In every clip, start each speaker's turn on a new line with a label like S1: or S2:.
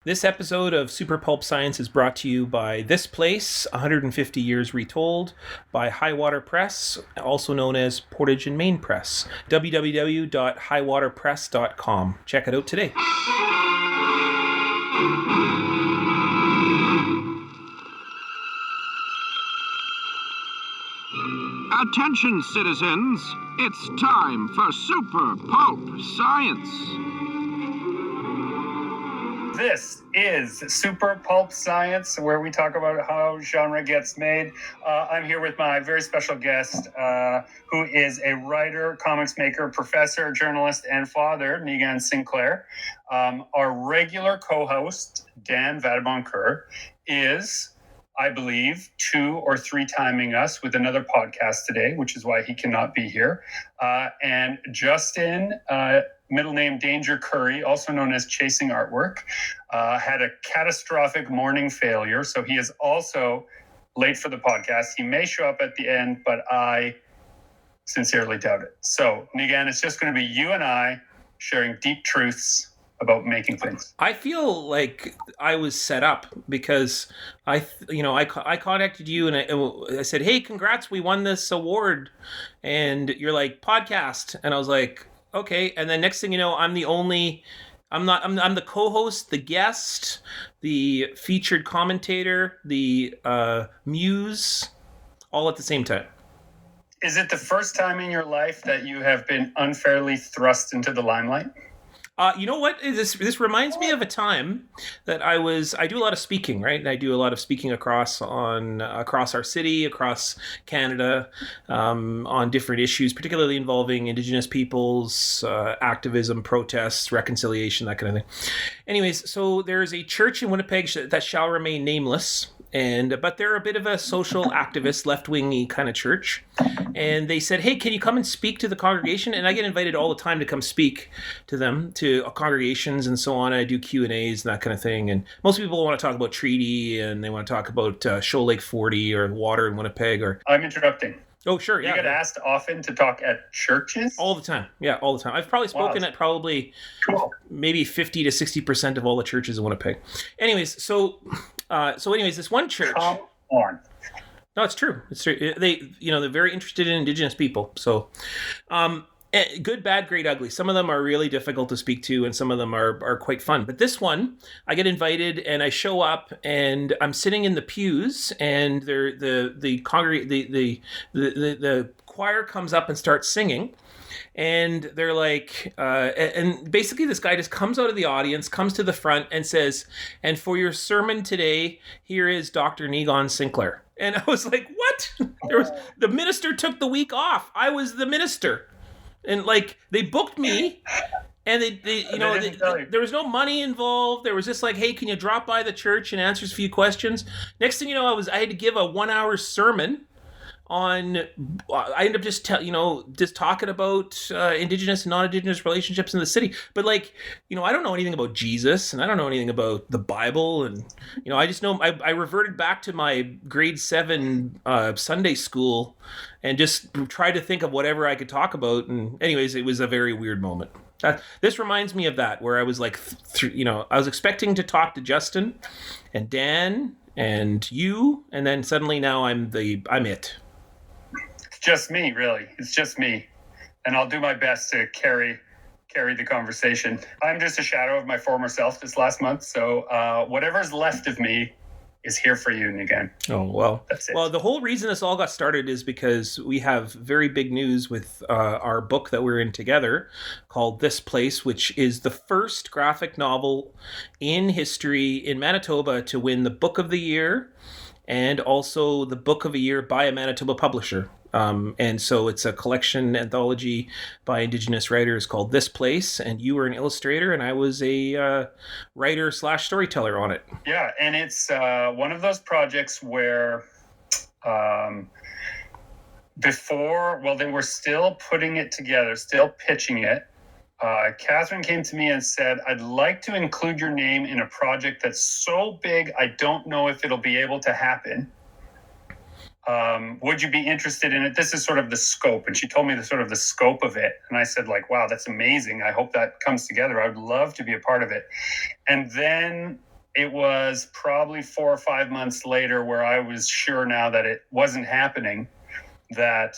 S1: This episode of Super Pulp Science is brought to you by This Place, 150 Years Retold, by Highwater Press, also known as Portage and Main Press, www.highwaterpress.com. Check it out today.
S2: Attention, citizens. It's time for Super Pulp Science.
S3: This is Super Pulp Science, where we talk about how genre gets made. I'm here with my very special guest, who is a writer, comics maker, professor, journalist, and father, Niigaan Sinclair. Our regular co-host, Dan Vadeboncoeur, is, I believe, 2 or 3 timing us with another podcast today, which is why he cannot be here. And Justin, middle name Danger Curry, also known as Chasing Artwork, had a catastrophic morning failure, so he is also late for the podcast. He may show up at the end, but I sincerely doubt it. So, Niigaan, it's just going to be you and I sharing deep truths about making things.
S1: I feel like I was set up because I contacted you and I said, "Hey, congrats, we won this award," and you're like, "Podcast," and I was like, "Okay." And then next thing you know, I'm the co-host, the guest, the featured commentator, the muse, all at the same time.
S3: Is it the first time in your life that you have been unfairly thrust into the limelight?
S1: You know what? This reminds me of a time that I do a lot of speaking, right? And I do a lot of speaking across our city, across Canada, on different issues, particularly involving Indigenous peoples, activism, protests, reconciliation, that kind of thing. Anyways, so there's a church in Winnipeg that shall remain nameless, but they're a bit of a social activist, left-wingy kind of church. And they said, "Hey, can you come and speak to the congregation?" And I get invited all the time to come speak to them, to congregations and so on. I do Q&As and that kind of thing. And most people want to talk about treaty and they want to talk about Shoal Lake 40 or water in Winnipeg.
S3: I'm interrupting.
S1: Oh, sure, yeah.
S3: You get asked often to talk at churches?
S1: All the time. Yeah, all the time. I've probably spoken at maybe 50 to 60% of all the churches in Winnipeg. Anyways, this one church.
S3: Come on.
S1: No, it's true. It's true. They're very interested in Indigenous people. So, good, bad, great, ugly. Some of them are really difficult to speak to, and some of them are quite fun. But this one, I get invited, and I show up, and I'm sitting in the pews, and the choir comes up and starts singing. And they're like, and basically this guy just comes out of the audience, comes to the front and says, "And for your sermon today, here is Dr. Niigaan Sinclair." And I was like, what? The minister took the week off. I was the minister. And like, they booked me and there was no money involved. There was just like, "Hey, can you drop by the church and answer a few questions?" Next thing you know, I had to give a 1-hour sermon I ended up just talking about Indigenous and non-Indigenous relationships in the city. But I don't know anything about Jesus, and I don't know anything about the Bible, and I just know I reverted back to my grade 7 Sunday school and just tried to think of whatever I could talk about. And anyways, it was a very weird moment. This reminds me of that, where I was like, I was expecting to talk to Justin and Dan and you, and then suddenly now I'm it.
S3: Just me, really. It's just me. And I'll do my best to carry the conversation. I'm just a shadow of my former self this last month. So whatever's left of me is here for you, Niigaan.
S1: Oh, well.
S3: That's it.
S1: Well, the whole reason this all got started is because we have very big news with our book that we're in together called This Place, which is the first graphic novel in history in Manitoba to win the Book of the Year and also the Book of the Year by a Manitoba publisher. And so it's a collection anthology by Indigenous writers called This Place, and you were an illustrator and I was a writer/storyteller on it.
S3: Yeah, and it's one of those projects where they were still putting it together, still pitching it. Catherine came to me and said, "I'd like to include your name in a project that's so big I don't know if it'll be able to happen. Would you be interested in it? This is sort of the scope." And she told me the scope of it. And I said, wow, that's amazing. I hope that comes together. I would love to be a part of it. And then it was probably 4 or 5 months later where I was sure now that it wasn't happening, that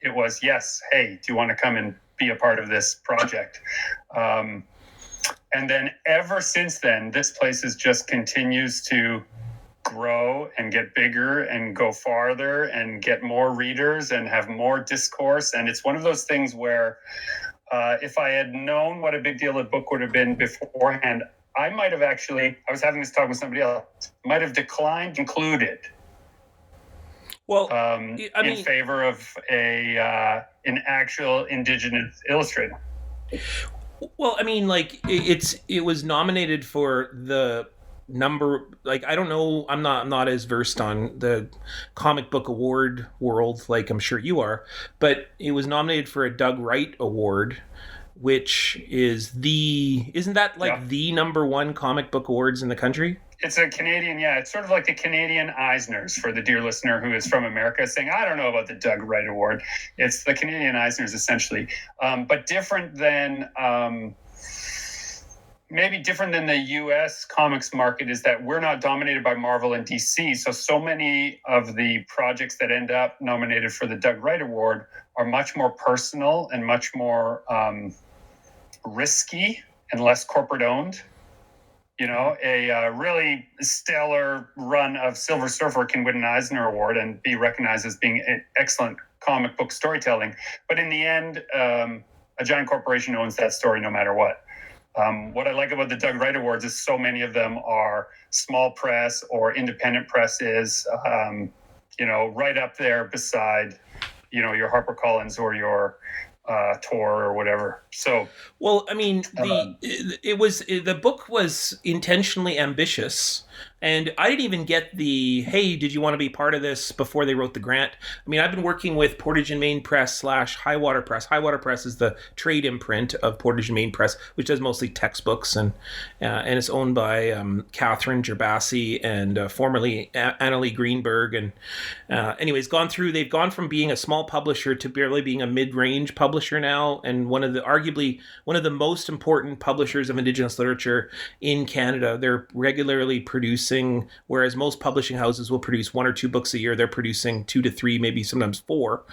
S3: it was, yes, hey, do you want to come and be a part of this project? And then ever since then, this place just continues to grow and get bigger and go farther and get more readers and have more discourse. And it's one of those things where if I had known what a big deal a book would have been beforehand, I might have actually, I was having this talk with somebody else, might have declined included.
S1: Well,
S3: in favor of an actual Indigenous illustrator.
S1: Well, I mean, like it was nominated for the number, like, I don't know, I'm not as versed on the comic book award world like I'm sure you are, but it was nominated for a Doug Wright Award, which isn't that like the number one comic book awards in the country?
S3: It's a Canadian, it's sort of like the Canadian Eisners for the dear listener who is from America saying, I don't know about the Doug Wright Award. It's the Canadian Eisners essentially, but different than, maybe different than the US comics market is that we're not dominated by Marvel and DC. So many of the projects that end up nominated for the Doug Wright Award are much more personal and much more risky and less corporate owned. You know, a really stellar run of Silver Surfer can win an Eisner Award and be recognized as being an excellent comic book storytelling. But in the end, a giant corporation owns that story no matter what. What I like about the Doug Wright Awards is so many of them are small press or independent presses, right up there beside, your HarperCollins or your Tor or whatever. So,
S1: well, I mean, the book was intentionally ambitious, and I didn't even get the, hey, did you want to be part of this before they wrote the grant? I mean, I've been working with Portage and Main Press / Highwater Press. Highwater Press is the trade imprint of Portage and Main Press, which does mostly textbooks, and it's owned by Catherine Gerbasi and formerly Annalie Greenberg. And anyways, they've gone from being a small publisher to barely being a mid-range publisher now, and arguably one of the most important publishers of Indigenous literature in Canada. They're regularly producing, whereas most publishing houses will produce 1 or 2 books a year, they're producing 2 to 3, maybe sometimes 4.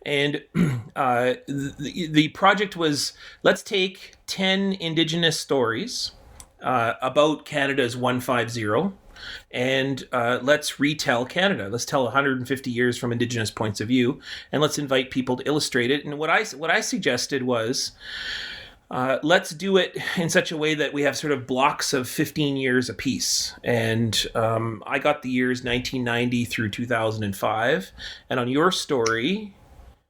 S1: And the project was, let's take 10 Indigenous stories about Canada's 150, and let's retell Canada. Let's tell 150 years from Indigenous points of view, and let's invite people to illustrate it. And what I suggested was, let's do it in such a way that we have sort of blocks of 15 years apiece. And I got the years 1990 through 2005. And on your story...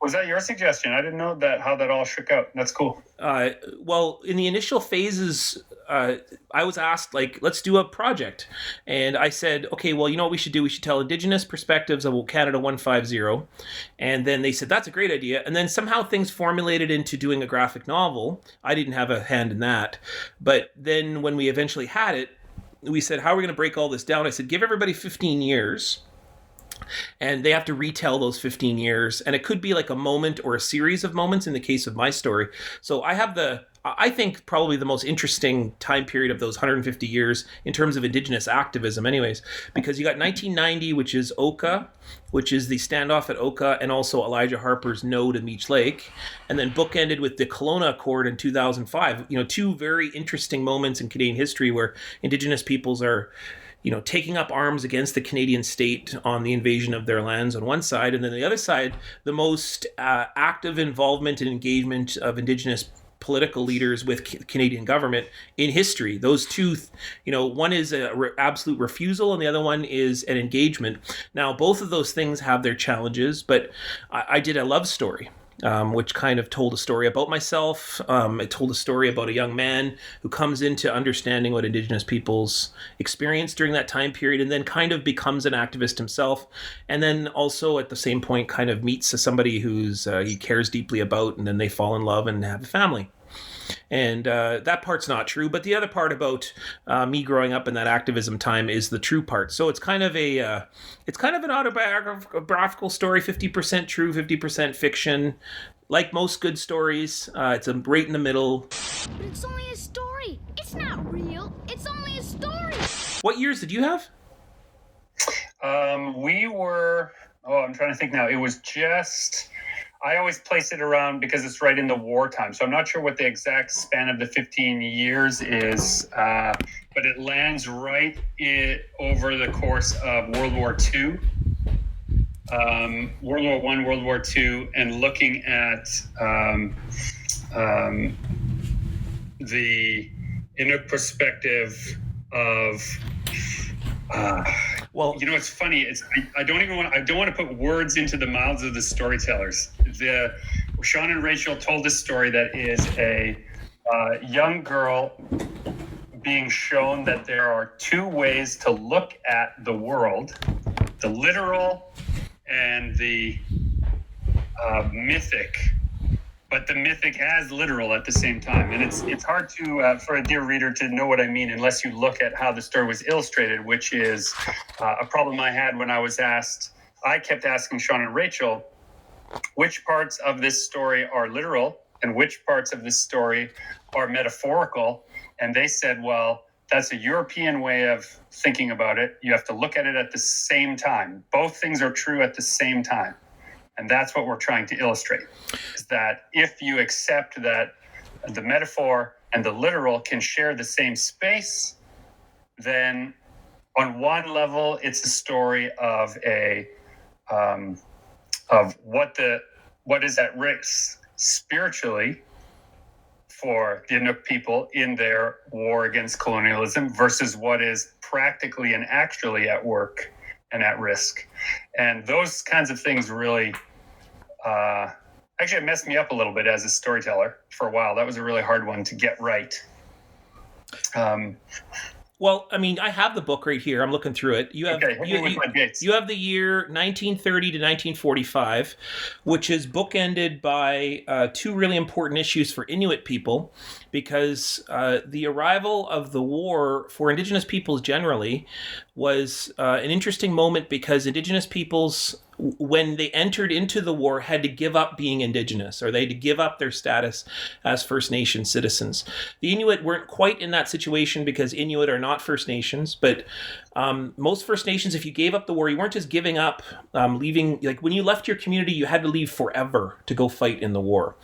S3: Was that your suggestion? I didn't know how that all shook out. That's cool.
S1: Well, in the initial phases, I was asked, let's do a project. And I said, okay, well, you know what we should do? We should tell Indigenous perspectives of Canada 150. And then they said, that's a great idea. And then somehow things formulated into doing a graphic novel. I didn't have a hand in that. But then when we eventually had it, we said, how are we going to break all this down? I said, give everybody 15 years. And they have to retell those 15 years. And it could be like a moment or a series of moments in the case of my story. So I think probably the most interesting time period of those 150 years in terms of Indigenous activism anyways, because you got 1990, which is Oka, which is the standoff at Oka, and also Elijah Harper's No to Meech Lake, and then bookended with the Kelowna Accord in 2005. 2 very interesting moments in Canadian history where Indigenous peoples are taking up arms against the Canadian state on the invasion of their lands on one side, and then the other side, the most active involvement and engagement of Indigenous political leaders with Canadian government in history. Those two, one is an absolute refusal and the other one is an engagement. Now, both of those things have their challenges, but I did a love story. Which kind of told a story about myself. It told a story about a young man who comes into understanding what Indigenous peoples experienced during that time period and then kind of becomes an activist himself. And then also at the same point kind of meets somebody who's he cares deeply about, and then they fall in love and have a family. And that part's not true, but the other part about me growing up in that activism time is the true part. So it's kind of an autobiographical story, 50% true, 50% fiction. Like most good stories, it's right in the middle.
S4: But it's only a story. It's not real. It's only a story.
S1: What years did you have?
S3: We were, I'm trying to think now. It was just, I always place it around because it's right in the wartime. So I'm not sure what the exact span of the 15 years is, but it lands right over the course of World War II, World War I, World War II, and looking at the inner perspective of well, you know, it's funny. I don't want to put words into the mouths of the storytellers. Sean and Rachel told this story that is a young girl being shown that there are two ways to look at the world: the literal and the mythic. But the mythic as literal at the same time. And it's hard to for a dear reader to know what I mean unless you look at how the story was illustrated, which is a problem I had when I was asked. I kept asking Sean and Rachel, which parts of this story are literal and which parts of this story are metaphorical? And they said, well, that's a European way of thinking about it. You have to look at it at the same time. Both things are true at the same time. And that's what we're trying to illustrate, is that if you accept that the metaphor and the literal can share the same space, then on one level, it's a story of what is at risk spiritually for the Inuk people in their war against colonialism versus what is practically and actually at work and at risk. And those kinds of things really actually it messed me up a little bit as a storyteller for a while. That was a really hard one to get right.
S1: Well, I mean, I have the book right here. I'm looking through it. You have you have the year 1930 to 1945, which is bookended by two really important issues for Inuit people, because the arrival of the war for Indigenous peoples generally was an interesting moment, because Indigenous peoples, when they entered into the war, had to give up being Indigenous, or they had to give up their status as First Nation citizens. The Inuit weren't quite in that situation because Inuit are not First Nations, but most First Nations, if you gave up the war, you weren't just giving up, leaving. Like when you left your community, you had to leave forever to go fight in the war.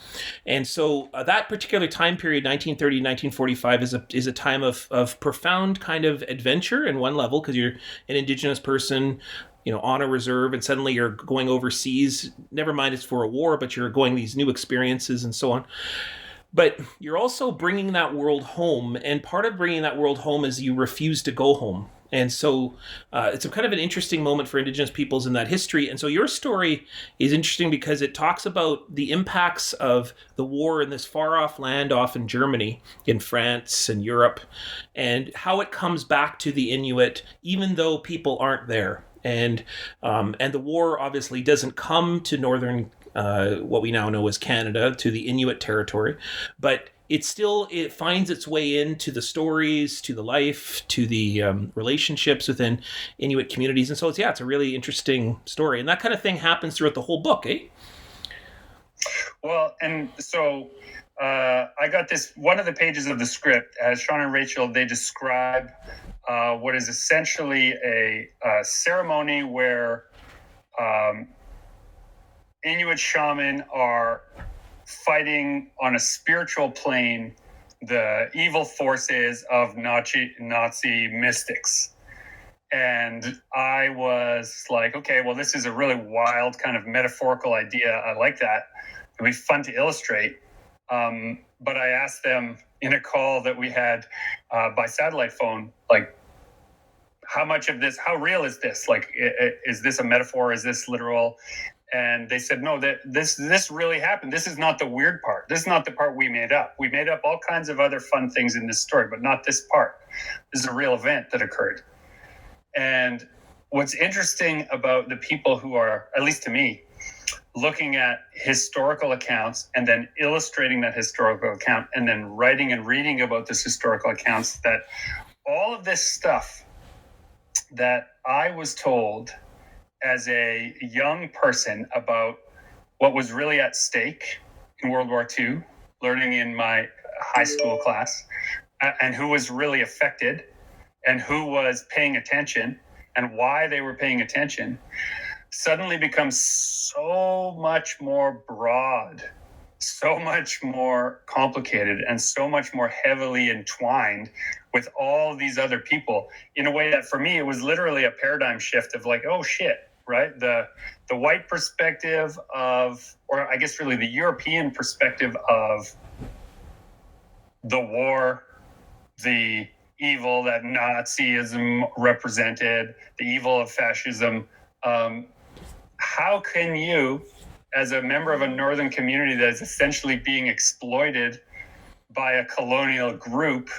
S1: And so that particular time period, 1930 1945, is a time of profound kind of adventure in one level, because you're an Indigenous person, you know, on a reserve, and suddenly you're going overseas. Never mind it's for a war, but you're going these new experiences and so on. But you're also bringing that world home, and part of bringing that world home is you refuse to go home. And so it's a kind of an interesting moment for Indigenous peoples in that history. And so your story is interesting because it talks about the impacts of the war in this far-off land off in Germany, in France and Europe, and how it comes back to the Inuit, even though people aren't there. And the war obviously doesn't come to northern, what we now know as Canada, to the Inuit territory, but it finds its way into the stories, to the life, to the relationships within Inuit communities. And so it's a really interesting story. And that kind of thing happens throughout the whole book, eh?
S3: Well, and so I got this, one of the pages of the script, as Sean and Rachel, they describe what is essentially a ceremony where Inuit shaman are fighting on a spiritual plane the evil forces of Nazi mystics. And I was like, okay, well, this is a really wild kind of metaphorical idea. I like that. It'd be fun to illustrate. But I asked them in a call that we had by satellite phone, like, how much of this, how real is this? Like, is this a metaphor? Is this literal? And they said, no, that this really happened. This is not the weird part. This is not the part we made up. We made up all kinds of other fun things in this story, but not this part. This is a real event that occurred. And what's interesting about the people who are, at least to me, looking at historical accounts and then illustrating that historical account and then writing and reading about this historical accounts, that all of this stuff that I was told as a young person about what was really at stake in World War II, learning in my high school class, and who was really affected and who was paying attention and why they were paying attention suddenly becomes so much more broad, so much more complicated, and so much more heavily entwined with all these other people in a way that for me, it was literally a paradigm shift of like, oh shit, right? The white perspective of, or I guess really the European perspective of the war, the evil that Nazism represented, the evil of fascism. How can you, as a member of a northern community that is essentially being exploited by a colonial group,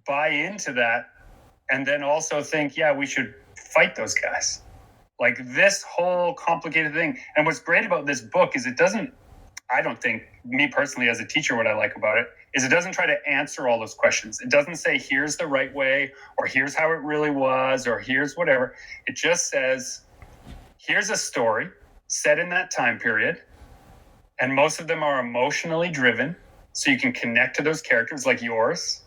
S3: buy into that and then also think, yeah, we should fight those guys? Like this whole complicated thing. And what's great about this book is it doesn't, I don't think, me personally as a teacher, what I like about it is it doesn't try to answer all those questions. It doesn't say, here's the right way, or here's how it really was, or here's whatever. It just says, here's a story set in that time period, and most of them are emotionally driven, so you can connect to those characters like yours,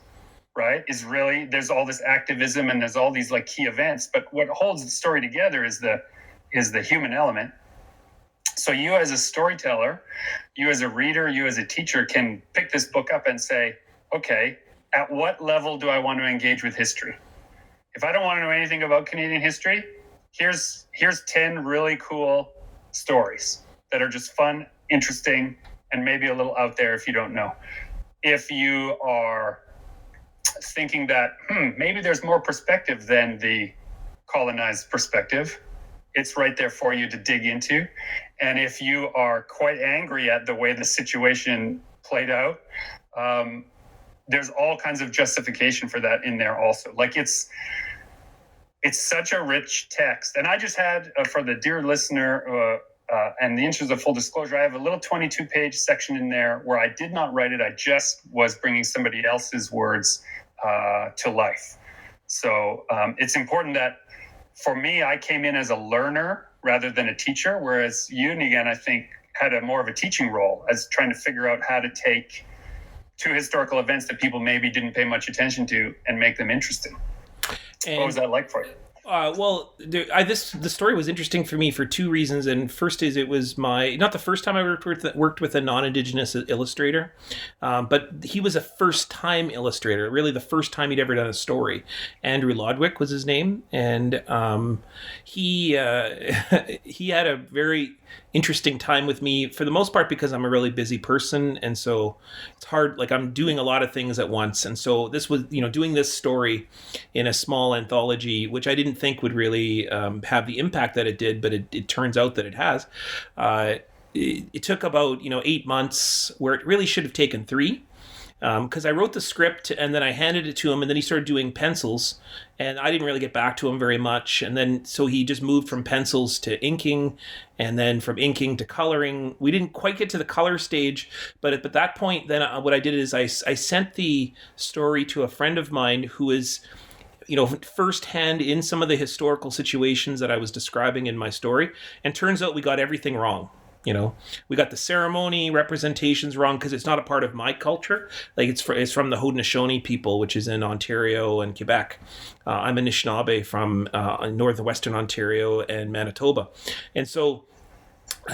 S3: right? Is really, there's all this activism and there's all these like key events, but what holds the story together is the human element. So you as a storyteller, you as a reader, you as a teacher can pick this book up and say, okay, at what level do I want to engage with history? If I don't want to know anything about Canadian history, here's 10 really cool stories that are just fun, interesting, and maybe a little out there if you don't know. If you are thinking that maybe there's more perspective than the colonized perspective, it's right there for you to dig into. And if you are quite angry at the way the situation played out, there's all kinds of justification for that in there also. Like it's such a rich text. And I just had, for the dear listener, and the interest of full disclosure, I have a little 22-page section in there where I did not write it. I just was bringing somebody else's words to life. So it's important that for me, I came in as a learner rather than a teacher, whereas you, Niigaan, I think, had a more of a teaching role as trying to figure out how to take two historical events that people maybe didn't pay much attention to and make them interesting. And what was that like for you?
S1: The story was interesting for me for two reasons. And first is it was not the first time I worked with a non-Indigenous illustrator, but he was a first-time illustrator, really the first time he'd ever done a story. Andrew Lodwick was his name, and he had a very interesting time with me for the most part because I'm a really busy person, and so it's hard, like I'm doing a lot of things at once. And so this was, doing this story in a small anthology, which I didn't think would really have the impact that it did, but it turns out that it has. It took about 8 months where it really should have taken 3. Because I wrote the script and then I handed it to him, and then he started doing pencils, and I didn't really get back to him very much. And then so he just moved from pencils to inking, and then from inking to coloring. We didn't quite get to the color stage, but at that point, then what I did is I sent the story to a friend of mine who is, firsthand in some of the historical situations that I was describing in my story. And turns out we got everything wrong. We got the ceremony representations wrong because it's not a part of my culture. Like it's from the Haudenosaunee people, which is in Ontario and Quebec. I'm a Anishinaabe from northwestern Ontario and Manitoba. And so,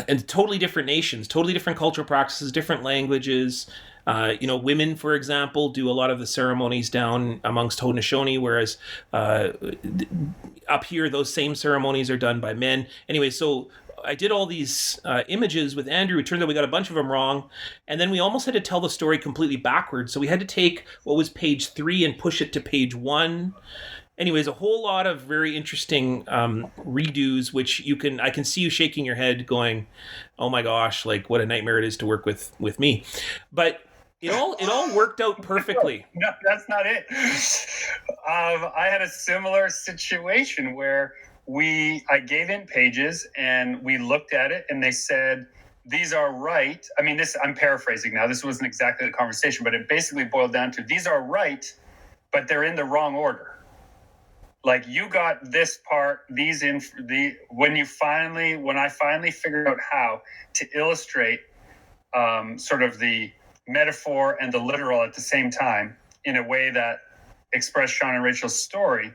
S1: and totally different nations, totally different cultural practices, different languages. Women, for example, do a lot of the ceremonies down amongst Haudenosaunee, whereas up here, those same ceremonies are done by men. Anyway, so I did all these images with Andrew. It turns out we got a bunch of them wrong. And then we almost had to tell the story completely backwards. So we had to take what was page 3 and push it to page 1. Anyways, a whole lot of very interesting redos, which I can see you shaking your head going, oh my gosh, like what a nightmare it is to work with me. But it all worked out perfectly.
S3: No, that's not it. I had a similar situation where I gave in pages and we looked at it and they said, these are right. I mean, I'm paraphrasing now. This wasn't exactly the conversation, but it basically boiled down to these are right, but they're in the wrong order. Like you got this part, when I finally figured out how to illustrate sort of the metaphor and the literal at the same time in a way that express Sean and Rachel's story,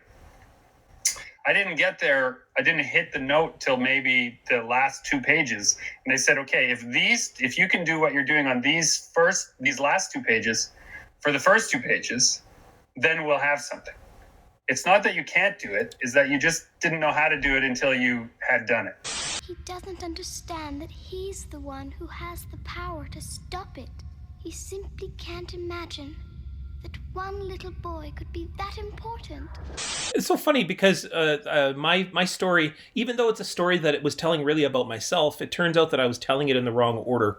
S3: I didn't get there. I didn't hit the note till maybe the last 2 pages. And they said, okay, if you can do what you're doing on these last 2 pages for the first 2 pages, then we'll have something. It's not that you can't do it, it's that you just didn't know how to do it until you had done it.
S4: He doesn't understand that he's the one who has the power to stop it. He simply can't imagine that one little boy could be that important.
S1: It's so funny because my story, even though it's a story that it was telling really about myself, it turns out that I was telling it in the wrong order.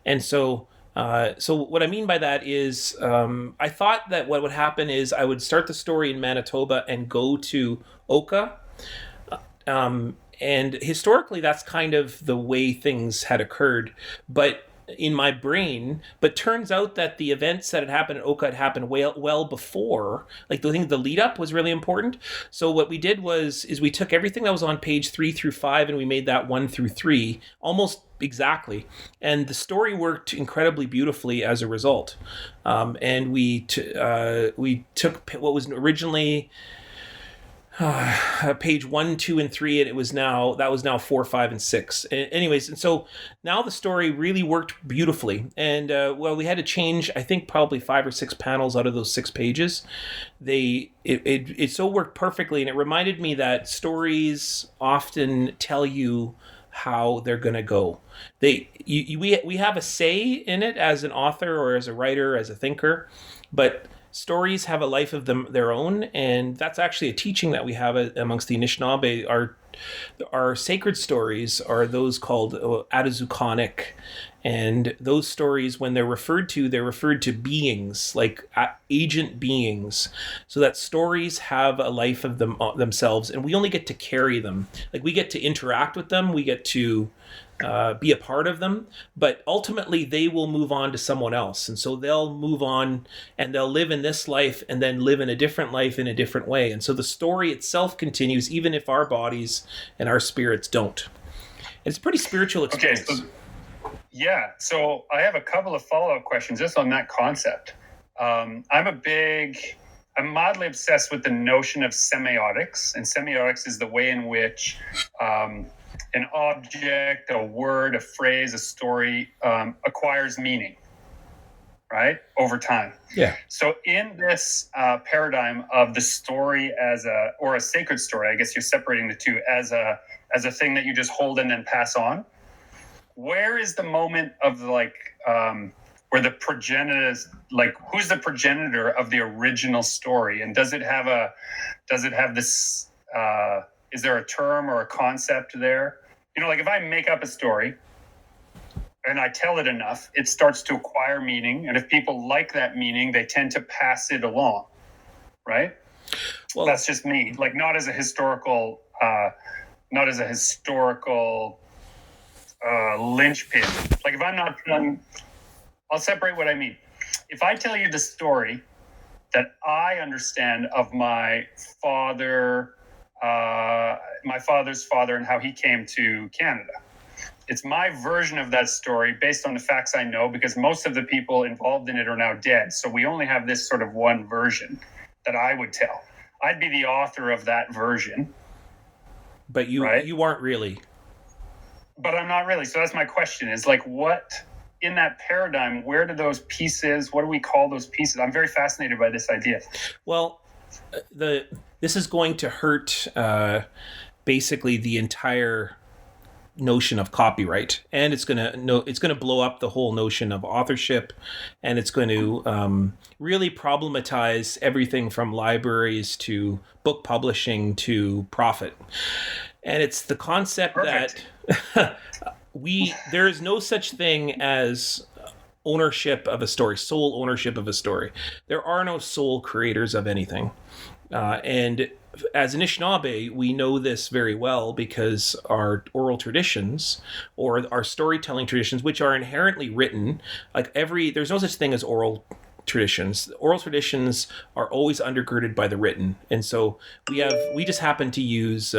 S1: And so what I mean by that is I thought that what would happen is I would start the story in Manitoba and go to Oka. And historically, that's kind of the way things had occurred. But in my brain, but turns out that the events that had happened at Oka had happened well before. Like the lead up was really important. So what we did is we took everything that was on page 3 through 5 and we made that 1 through 3 almost exactly. And the story worked incredibly beautifully as a result. And we took what was originally page 1, 2, and 3, and that was now 4, 5, and 6. Anyways, and so now the story really worked beautifully. And we had to change, I think, probably 5 or 6 panels out of those 6 pages. It so worked perfectly, and it reminded me that stories often tell you how they're going to go. We have a say in it as an author or as a writer, as a thinker, but stories have a life of their own, and that's actually a teaching that we have amongst the Anishinaabe. Our sacred stories are those called Atazukonic, and those stories, when they're referred to beings, like agent beings, so that stories have a life of themselves, and we only get to carry them. Like, we get to interact with them, we get to be a part of them, but ultimately they will move on to someone else. And so they'll move on and they'll live in this life and then live in a different life in a different way. And so the story itself continues even if our bodies and our spirits don't. It's a pretty spiritual experience.
S3: Okay, so I have a couple of follow-up questions just on that concept. I'm mildly obsessed with the notion of semiotics, and semiotics is the way in which an object, a word, a phrase, a story acquires meaning, right, over time.
S1: Yeah.
S3: So in this paradigm of the story or a sacred story, I guess you're separating the two, as a thing that you just hold and then pass on, where is the moment of where the progenitors, like, who's the progenitor of the original story, and does it have this? Is there a term or a concept there? Like if I make up a story and I tell it enough, it starts to acquire meaning. And if people like that meaning, they tend to pass it along, right? Well, that's just me. Like, not as a historical linchpin. Like, if I'm not done, I'll separate what I mean. If I tell you the story that I understand of my father's father and how he came to Canada. It's my version of that story based on the facts I know, because most of the people involved in it are now dead. So we only have this sort of one version that I would tell. I'd be the author of that version.
S1: But you aren't really.
S3: But I'm not really. So that's my question, is like, what in that paradigm, where do those pieces, what do we call those pieces? I'm very fascinated by this idea.
S1: Well, this is going to hurt basically the entire notion of copyright, and it's going to blow up the whole notion of authorship, and it's going to really problematize everything from libraries to book publishing to profit. And it's the concept
S3: Perfect.
S1: that there is no such thing as ownership of a story, sole ownership of a story. There are no sole creators of anything. And as Anishinaabe, we know this very well because our oral traditions, or our storytelling traditions, which are inherently written, there's no such thing as oral traditions. Oral traditions are always undergirded by the written. And so we just happen to use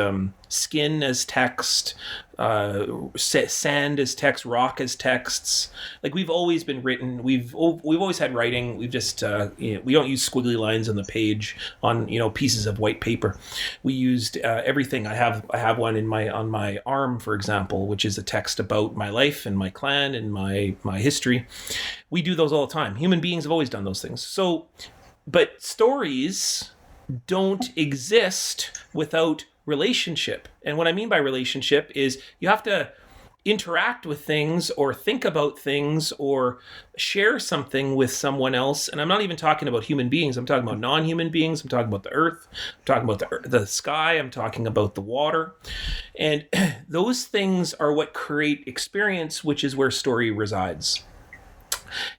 S1: skin as text, sand as text, rock as texts. Like we've always been written. We've always had writing. We've just we don't use squiggly lines on the page on pieces of white paper. We used everything. I have one on my arm, for example, which is a text about my life and my clan and my history. We do those all the time. Human beings have always done those things. So, but stories don't exist without relationship. And what I mean by relationship is you have to interact with things or think about things or share something with someone else. And I'm not even talking about human beings. I'm talking about non-human beings. I'm talking about the earth. I'm talking about the sky. I'm talking about the water. And those things are what create experience, which is where story resides.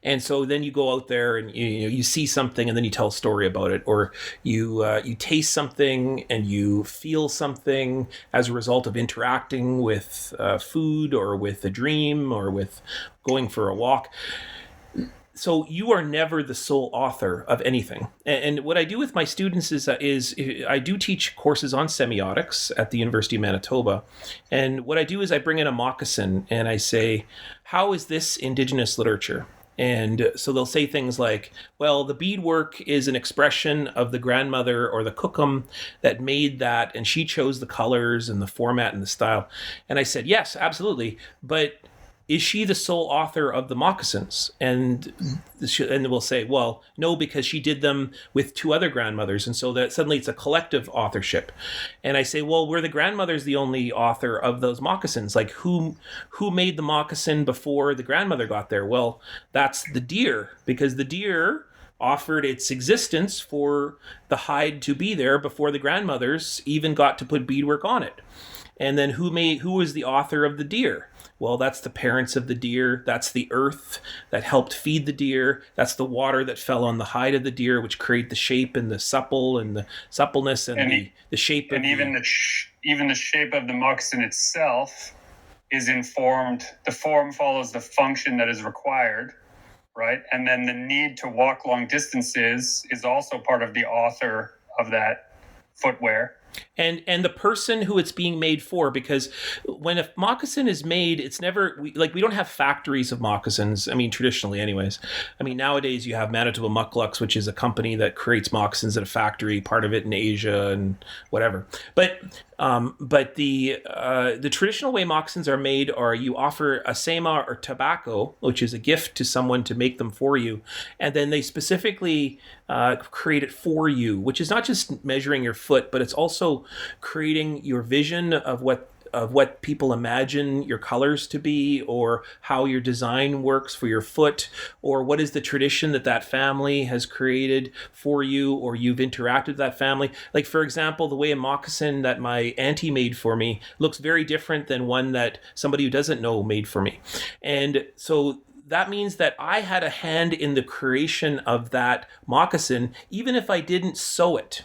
S1: And so then you go out there and you see something and then you tell a story about it, or you taste something and you feel something as a result of interacting with food or with a dream or with going for a walk. So you are never the sole author of anything. And what I do with my students is I do teach courses on semiotics at the University of Manitoba. And what I do is I bring in a moccasin and I say, how is this Indigenous literature? And so they'll say things like, well, the beadwork is an expression of the grandmother or the cookum that made that, and she chose the colors and the format and the style. And I said, yes, absolutely. But is she the sole author of the moccasins? And we'll say, well, no, because she did them with two other grandmothers. And so that suddenly it's a collective authorship. And I say, well, were the grandmothers the only author of those moccasins? Like who made the moccasin before the grandmother got there? Well, that's the deer, because the deer offered its existence for the hide to be there before the grandmothers even got to put beadwork on it. And then who was the author of the deer? Well, that's the parents of the deer. That's the earth that helped feed the deer. That's the water that fell on the hide of the deer, which create the shape and the supple and the suppleness and the shape.
S3: And even the shape of the moccasin itself is informed. The form follows the function that is required, right? And then the need to walk long distances is also part of the author of that footwear.
S1: And the person who it's being made for, because when a moccasin is made, it's never, we don't have factories of moccasins. I mean, traditionally anyways. I mean, nowadays you have Manitoba Mucklucks, which is a company that creates moccasins at a factory, part of it in Asia and whatever. But the traditional way moccasins are made are you offer a sema or tobacco, which is a gift to someone to make them for you. And then they specifically create it for you, which is not just measuring your foot, but it's also creating your vision of what people imagine your colors to be, or how your design works for your foot, or what is the tradition that family has created for you, or you've interacted with that family. Like, for example, the way a moccasin that my auntie made for me looks very different than one that somebody who doesn't know made for me. And so that means that I had a hand in the creation of that moccasin, even if I didn't sew it.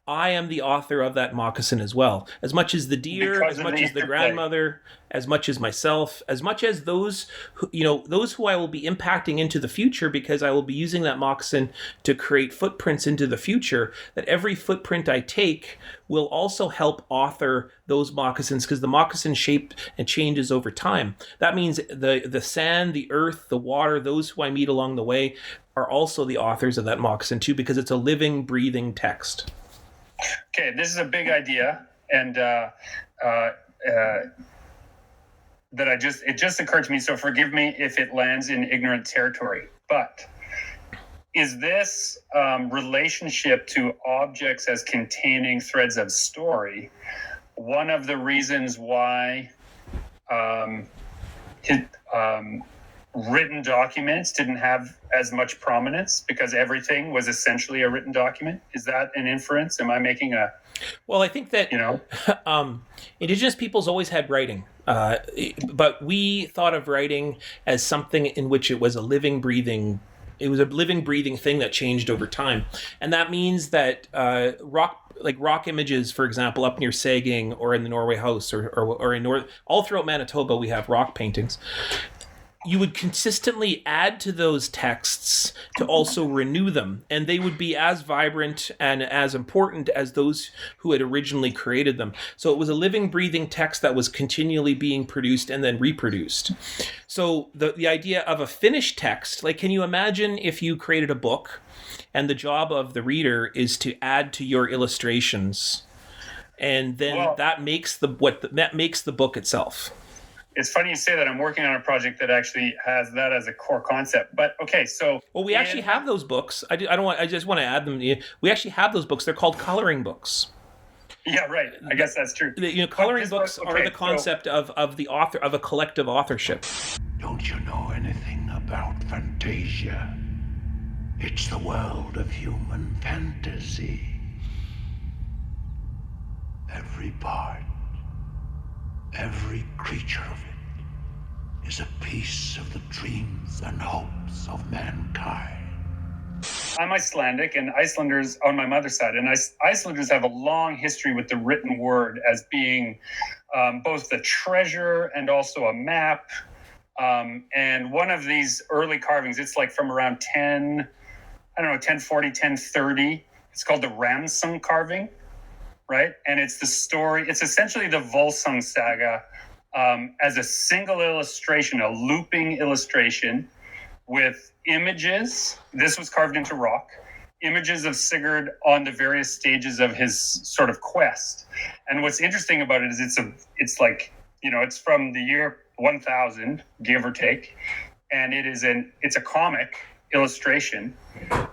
S1: I am the author of that moccasin as well. As much as the deer, as much as the grandmother, as much as myself, as much as those who I will be impacting into the future, because I will be using that moccasin to create footprints into the future, that every footprint I take will also help author those moccasins, because the moccasin shape and changes over time. That means the sand, the earth, the water, those who I meet along the way are also the authors of that moccasin too, because it's a living, breathing text.
S3: Okay, this is a big idea, and that it just occurred to me, so forgive me if it lands in ignorant territory, but is this relationship to objects as containing threads of story one of the reasons why written documents didn't have as much prominence, because everything was essentially a written document? Is that an inference? Am I making a...
S1: Well, I think that, Indigenous peoples always had writing, but we thought of writing as something in which it was a living, breathing thing that changed over time. And that means that rock images, for example, up near Saging or in the Norway House or in all throughout Manitoba, we have rock paintings. you would consistently add to those texts to also renew them, and they would be as vibrant and as important as those who had originally created them. So it was a living, breathing text that was continually being produced and then reproduced. So the idea of a finished text, like, can you imagine if you created a book and the job of the reader is to add to your illustrations, and then that makes the book itself?
S3: It's funny you say that. I'm working on a project that actually has that as a core concept. But okay, so
S1: we actually have those books. I just want to add them. We actually have those books. They're called coloring books.
S3: Yeah, right. I guess that's true.
S1: Coloring books are the concept of the author, of a collective authorship.
S5: Don't you know anything about Fantasia? It's the world of human fantasy. Every part, every creature of it is a piece of the dreams and hopes of mankind.
S3: I'm Icelandic, and Icelanders on my mother's side, and Icelanders have a long history with the written word as being both the treasure and also a map. And one of these early carvings, it's like from around 1040, 1030. It's called the Ramsung carving, right? And it's the story, it's essentially the Volsung saga as a single illustration, a looping illustration with images. This was carved into rock, images of Sigurd on the various stages of his sort of quest. And what's interesting about it is it's from the year 1000, give or take. And it's a comic illustration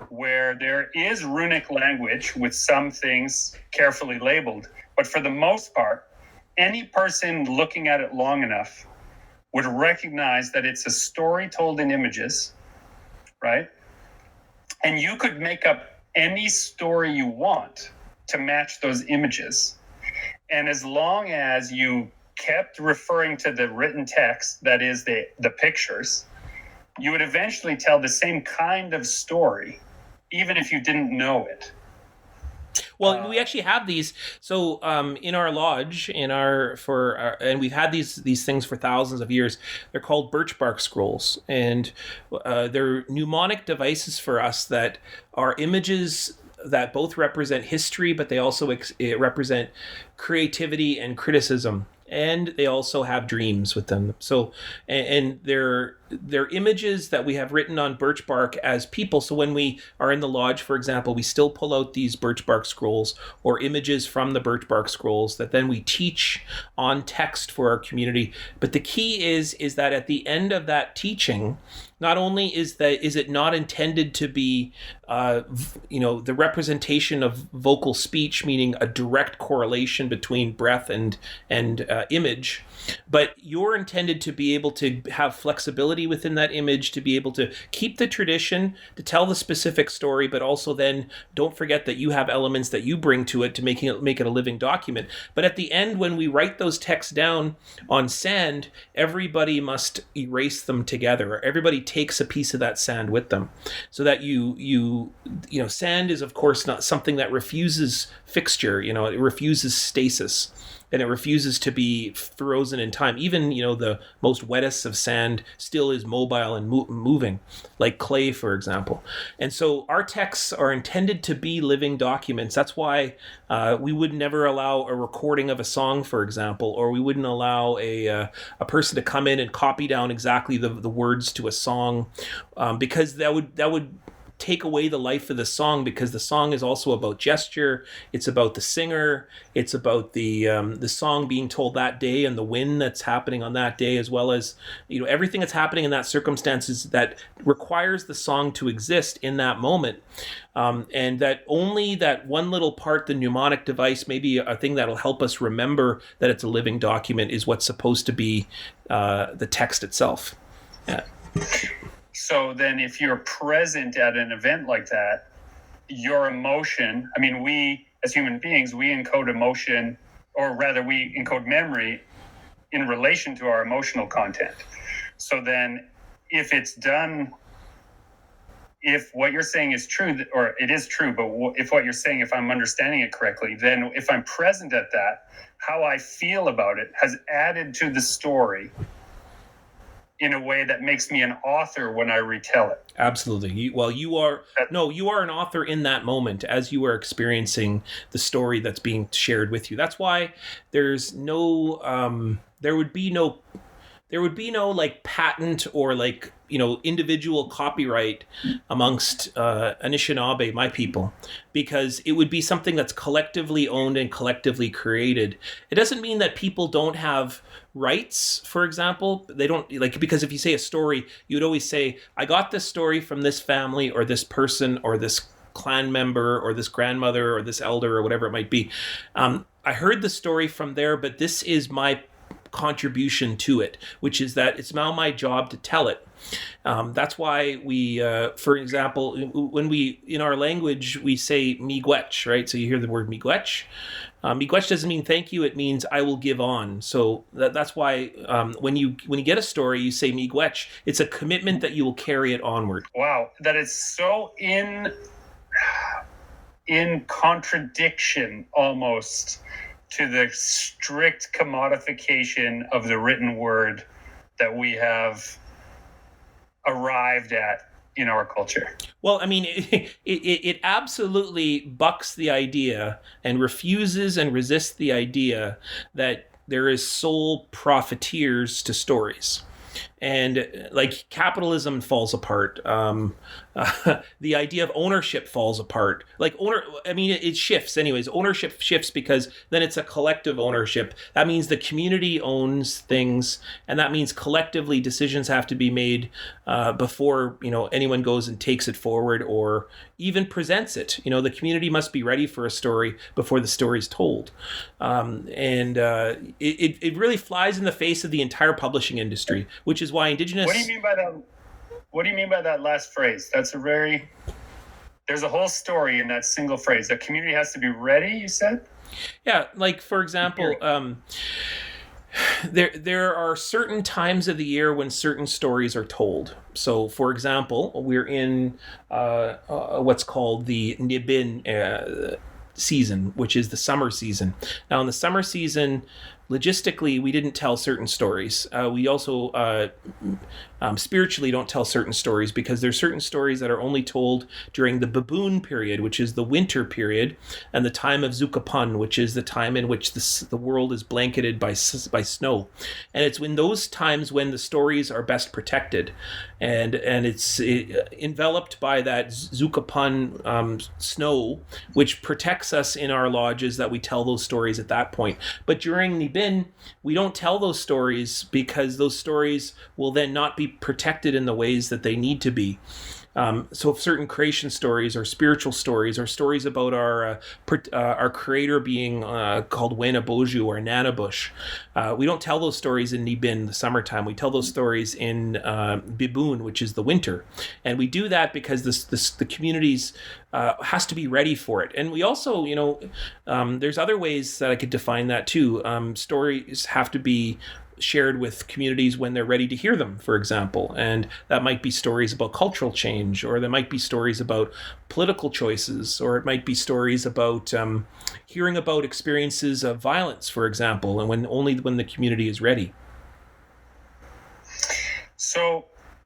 S3: where there is runic language with some things carefully labeled. But for the most part, any person looking at it long enough would recognize that it's a story told in images, right? And you could make up any story you want to match those images. And as long as you kept referring to the written text, that is the pictures, you would eventually tell the same kind of story, even if you didn't know it.
S1: Well, we actually have these. So in our lodge, and we've had these things for thousands of years. They're called birch bark scrolls, and they're mnemonic devices for us that are images that both represent history, but they also represent creativity and criticism. And they also have dreams with them. So, and they're images that we have written on birch bark as people. So when we are in the lodge, for example, we still pull out these birch bark scrolls or images from the birch bark scrolls that then we teach on text for our community. But the key is that at the end of that teaching, not only is it not intended to be, the representation of vocal speech, meaning a direct correlation between breath and image, but you're intended to be able to have flexibility within that image, to be able to keep the tradition, to tell the specific story, but also then don't forget that you have elements that you bring to it to make it a living document. But at the end, when we write those texts down on sand, everybody must erase them together. Everybody takes a piece of that sand with them, so that sand is of course not something that refuses fixture. It refuses stasis, and it refuses to be frozen in time. Even the most wettest of sand still is mobile and moving, like clay, for example. And so our texts are intended to be living documents. That's why we would never allow a recording of a song, for example, or we wouldn't allow a person to come in and copy down exactly the words to a song, because that would take away the life of the song, because the song is also about gesture. It's about the singer. It's about the song being told that day and the wind that's happening on that day, as well as everything that's happening in that circumstances that requires the song to exist in that moment. And that only that one little part, the mnemonic device, maybe a thing that'll help us remember that it's a living document, is what's supposed to be the text itself. Yeah.
S3: So then if you're present at an event like that, your emotion, we as human beings, we encode emotion, or rather we encode memory in relation to our emotional content. So then if it's done, if what you're saying is true, or it is true, but if what you're saying, if I'm understanding it correctly, then if I'm present at that, how I feel about it has added to the story in a way that makes me an author when I retell it.
S1: Absolutely. You are an author in that moment as you are experiencing the story that's being shared with you. That's why there's no there would be no like patent or like, individual copyright amongst Anishinaabe, my people, because it would be something that's collectively owned and collectively created. It doesn't mean that people don't have rights, for example. They don't, like, because if you say a story, you'd always say, I got this story from this family or this person or this clan member or this grandmother or this elder or whatever it might be. I heard the story from there, but this is my contribution to it, which is that it's now my job to tell it. That's why we, for example, when we, in our language, we say miigwech, right? So you hear the word miigwech. Miigwech doesn't mean thank you. It means I will give on. So that's why when you get a story, you say miigwech. It's a commitment that you will carry it onward.
S3: Wow, that is so in contradiction almost to the strict commodification of the written word that we have arrived at in our culture.
S1: Well, I mean, it absolutely bucks the idea and refuses and resists the idea that there is sole profiteers to stories. And like capitalism falls apart. The idea of ownership falls apart. It shifts anyways. Ownership shifts because then it's a collective ownership. That means the community owns things, and that means collectively decisions have to be made before anyone goes and takes it forward or even presents it. The community must be ready for a story before the story's told, it really flies in the face of the entire publishing industry, which is why Indigenous.
S3: What do you mean by that? What do you mean by that last phrase? There's a whole story in that single phrase. The community has to be ready, you said?
S1: Yeah, like for example, there are certain times of the year when certain stories are told. So, for example, we're in what's called the Niigaan season, which is the summer season. Now, in the summer season, logistically, we didn't tell certain stories. We also spiritually don't tell certain stories because there's certain stories that are only told during the baboon period, which is the winter period, and the time of Zukapan, which is the time in which the world is blanketed by snow. And it's in those times when the stories are best protected. And it's enveloped by that Zukapan snow, which protects us in our lodges, that we tell those stories at that point. But during Niigaan, we don't tell those stories because those stories will then not be protected in the ways that they need to be. So certain creation stories or spiritual stories or stories about our creator being called Wena Boju or Nanabush, we don't tell those stories in Niigaan, the summertime. We tell those stories in Biboon, which is the winter. And we do that because the communities has to be ready for it. And we also, there's other ways that I could define that too. Stories have to be shared with communities when they're ready to hear them, for example. And that might be stories about cultural change, or there might be stories about political choices, or it might be stories about hearing about experiences of violence, for example, and when the community is ready.
S3: So,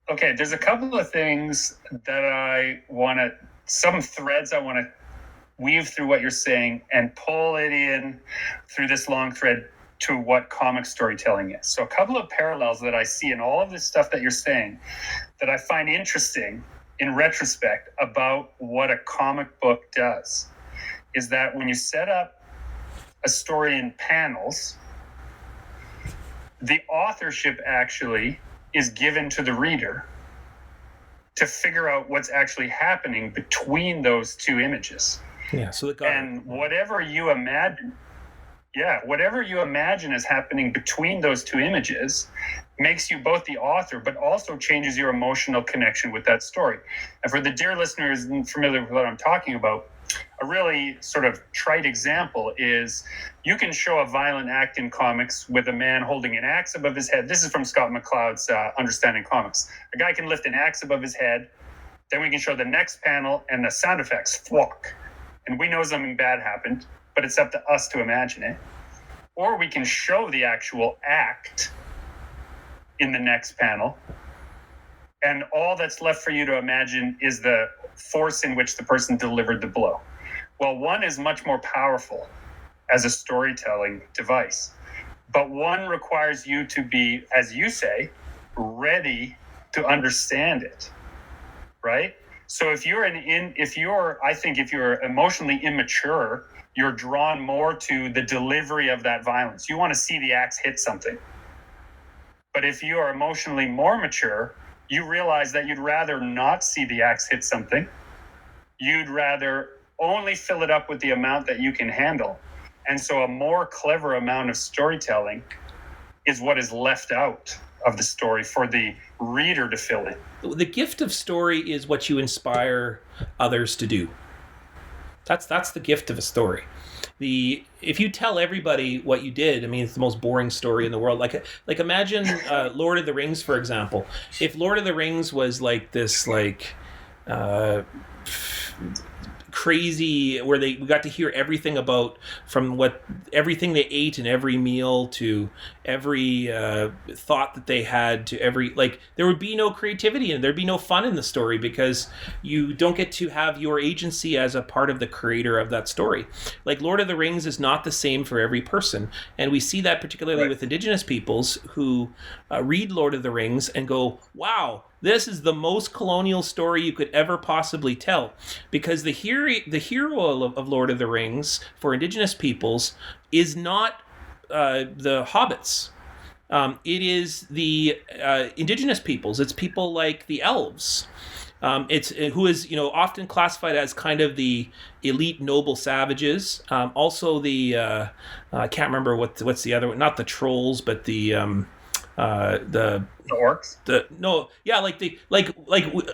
S3: okay, there's a couple of things that some threads I want to weave through what you're saying and pull it in through this long thread to what comic storytelling is. So a couple of parallels that I see in all of this stuff that you're saying that I find interesting in retrospect about what a comic book does is that when you set up a story in panels, the authorship actually is given to the reader to figure out what's actually happening between those two images.
S1: Yeah, so
S3: whatever you imagine is happening between those two images makes you both the author, but also changes your emotional connection with that story. And for the dear listeners familiar with what I'm talking about, a really sort of trite example is you can show a violent act in comics with a man holding an axe above his head. This is from Scott McCloud's Understanding Comics. A guy can lift an axe above his head. Then we can show the next panel and the sound effects, thwack. And we know something bad happened, but it's up to us to imagine it. Or we can show the actual act in the next panel. And all that's left for you to imagine is the force in which the person delivered the blow. Well, one is much more powerful as a storytelling device, but one requires you to be, as you say, ready to understand it, right? So if you're emotionally immature, you're drawn more to the delivery of that violence. You want to see the axe hit something. But if you are emotionally more mature, you realize that you'd rather not see the axe hit something. You'd rather only fill it up with the amount that you can handle. And so a more clever amount of storytelling is what is left out of the story for the reader to fill in.
S1: The gift of story is what you inspire others to do. That's the gift of a story. If you tell everybody what you did, I mean, it's the most boring story in the world. Like imagine Lord of the Rings, for example. If Lord of the Rings was like this, crazy, where we got to hear everything about, from everything they ate in every meal to every thought that they had to every, there would be no creativity and there'd be no fun in the story, because you don't get to have your agency as a part of the creator of that story. Like Lord of the Rings is not the same for every person, and we see that particularly with Indigenous peoples who read Lord of the Rings and go, wow, this is the most colonial story you could ever possibly tell, because the hero of Lord of the Rings for Indigenous peoples is not the hobbits. It is the Indigenous peoples. It's people like the elves. It's who is often classified as kind of the elite noble savages. Also the I can't remember what's the other one. Not the trolls, but the
S3: orcs.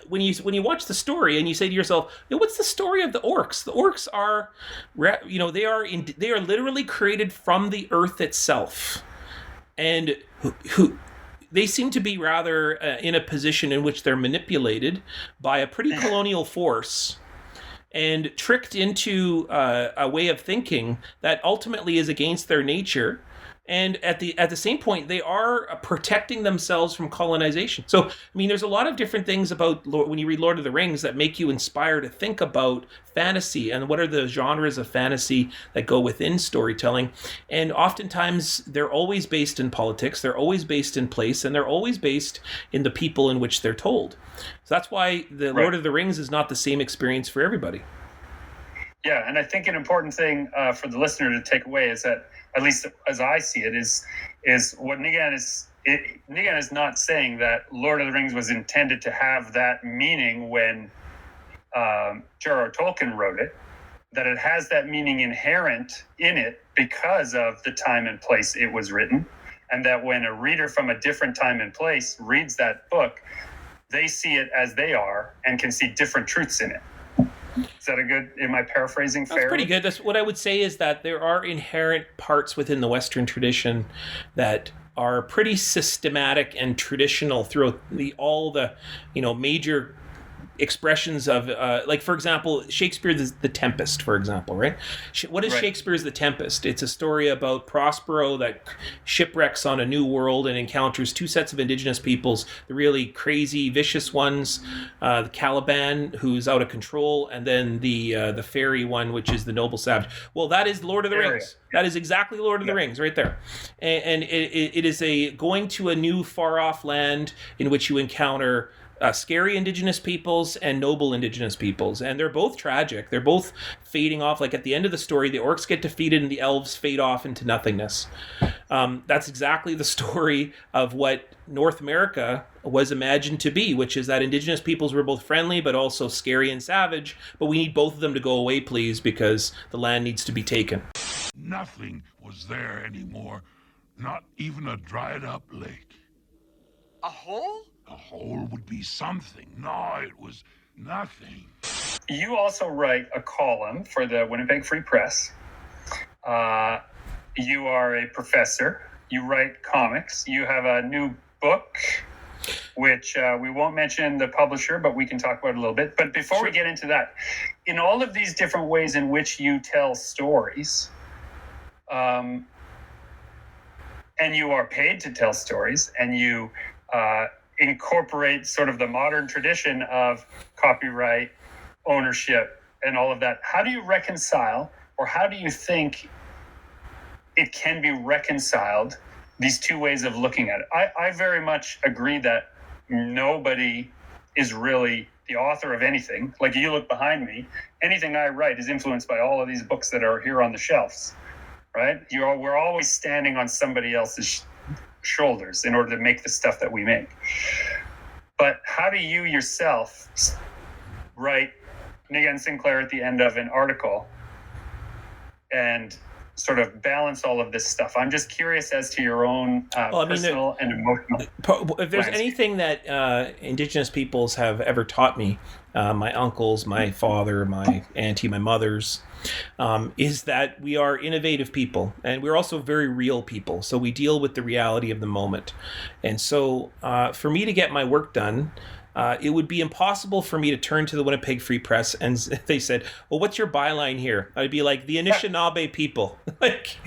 S1: When you watch the story and you say to yourself, what's the story of the orcs? The orcs are, they are literally created from the earth itself, and who they seem to be rather in a position in which they're manipulated by a pretty colonial force and tricked into a way of thinking that ultimately is against their nature. And at the same point, they are protecting themselves from colonization. So, I mean, there's a lot of different things about when you read Lord of the Rings that make you inspire to think about fantasy and what are the genres of fantasy that go within storytelling. And oftentimes, they're always based in politics, they're always based in place, and they're always based in the people in which they're told. So that's why the Lord of the Rings is not the same experience for everybody.
S3: Yeah, and I think an important thing for the listener to take away is that, at least as I see it, is what Niigaan is. Niigaan is not saying that Lord of the Rings was intended to have that meaning when J.R.R. Tolkien wrote it. That it has that meaning inherent in it because of the time and place it was written, and that when a reader from a different time and place reads that book, they see it as they are and can see different truths in it. Is that am I paraphrasing fairly?
S1: That's pretty good. That's what I would say, is that there are inherent parts within the Western tradition that are pretty systematic and traditional throughout all the major expressions of, for example, Shakespeare's The Tempest, for example, right? What is Shakespeare's The Tempest? It's a story about Prospero that shipwrecks on a new world and encounters two sets of Indigenous peoples, the really crazy, vicious ones, the Caliban, who's out of control, and then the fairy one, which is the noble savage. Well, that is Lord of the Rings. That is exactly Lord of the Rings right there. And it is going to a new far-off land in which you encounter scary Indigenous peoples and noble Indigenous peoples, and they're both tragic. They're both fading off. Like at the end of the story, the orcs get defeated and the elves fade off into nothingness. That's exactly the story of what North America was imagined to be, which is that Indigenous peoples were both friendly but also scary and savage, but we need both of them to go away, please, because the land needs to be taken.
S5: Nothing was there anymore, not even a dried up lake.
S6: A hole?
S5: A hole would be something. No, it was nothing.
S3: You also write a column for the Winnipeg Free Press. You are a professor. You write comics. You have a new book, which we won't mention the publisher, but we can talk about it a little bit. But before we get into that, in all of these different ways in which you tell stories, and you are paid to tell stories, and you incorporate sort of the modern tradition of copyright ownership and all of that. How do you reconcile, or how do you think it can be reconciled, these two ways of looking at it? I very much agree that nobody is really the author of anything. Like, you look behind me, anything I write is influenced by all of these books that are here on the shelves, right? We're always standing on somebody else's shoulders in order to make the stuff that we make. But how do you yourself write Niigaan Sinclair at the end of an article and sort of balance all of this stuff? I'm just curious as to your own personal and emotional.
S1: If there's anything that Indigenous peoples have ever taught me, my uncles, my father, my auntie, my mothers, is that we are innovative people, and we're also very real people. So we deal with the reality of the moment. And so for me to get my work done, it would be impossible for me to turn to the Winnipeg Free Press and they said, well, what's your byline here? I'd be like, the Anishinaabe people. like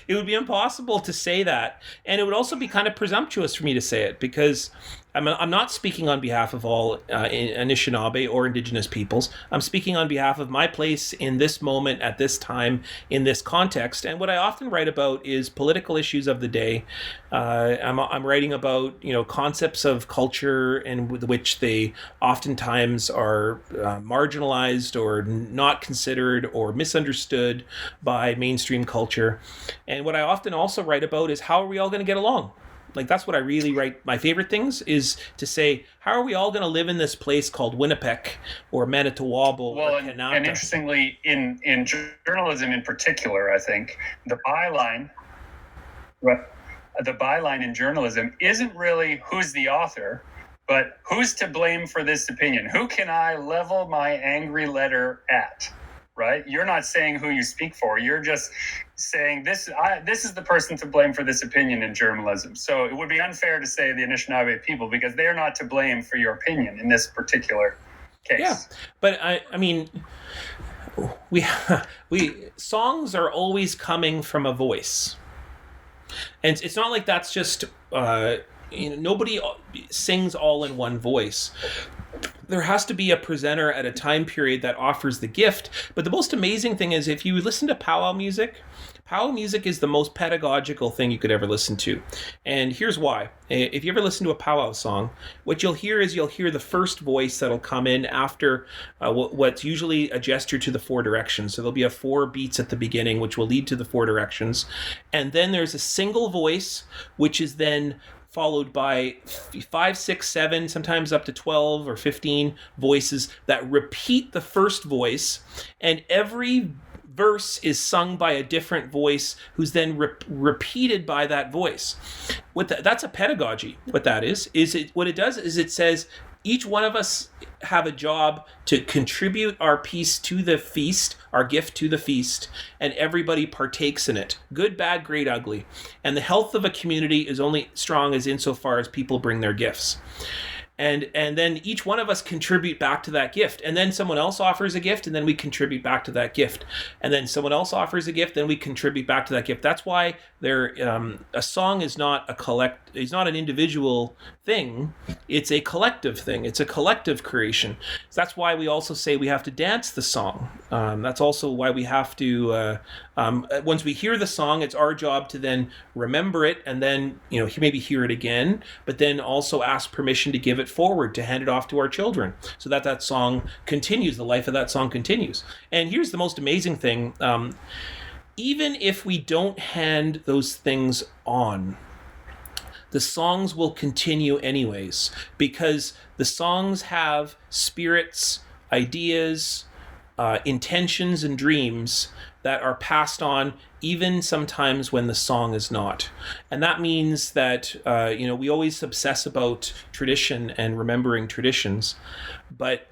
S1: it would be impossible to say that. And it would also be kind of presumptuous for me to say it, because I'm not speaking on behalf of all Anishinaabe or Indigenous peoples. I'm speaking on behalf of my place in this moment, at this time, in this context. And what I often write about is political issues of the day. I'm writing about, concepts of culture and with which they oftentimes are marginalized or not considered or misunderstood by mainstream culture. And what I often also write about is, how are we all going to get along? Like, that's what I really write. My favorite things is to say, how are we all going to live in this place called Winnipeg or Manitoba or Kanata?
S3: And interestingly, in journalism in particular, I think the byline in journalism isn't really who's the author, but who's to blame for this opinion? Who can I level my angry letter at? Right? You're not saying who you speak for. You're just saying this is the person to blame for this opinion in journalism. So it would be unfair to say the Anishinaabe people, because they're not to blame for your opinion in this particular case.
S1: Yeah, but I mean, we songs are always coming from a voice, and it's not like that's just nobody sings all in one voice. There has to be a presenter at a time period that offers the gift. But the most amazing thing is, if you listen to powwow music is the most pedagogical thing you could ever listen to. And here's why. If you ever listen to a powwow song, what you'll hear is the first voice that'll come in after what's usually a gesture to the four directions. So there'll be 4 beats at the beginning, which will lead to the 4 directions. And then there's a single voice, which is then followed by 5, 6, 7, sometimes up to 12 or 15 voices that repeat the first voice, and every verse is sung by a different voice who's then repeated by that voice. That's a pedagogy. What that is what it does is it says each one of us have a job to contribute our piece to the feast, our gift to the feast, and everybody partakes in it. Good, bad, great, ugly. And the health of a community is only strong as insofar as people bring their gifts. And then each one of us contribute back to that gift. And then someone else offers a gift, and then we contribute back to that gift. And then someone else offers a gift, then we contribute back to that gift. That's why a song is not it's not an individual thing. It's a collective thing. It's a collective creation. So that's why we also say we have to dance the song. That's also why we have to, once we hear the song, it's our job to then remember it and then, maybe hear it again, but then also ask permission to give it forward, to hand it off to our children so that song continues, the life of that song continues. And here's the most amazing thing. Even if we don't hand those things on, the songs will continue anyways, because the songs have spirits, ideas, intentions, and dreams that are passed on even sometimes when the song is not. And that means that, we always obsess about tradition and remembering traditions, but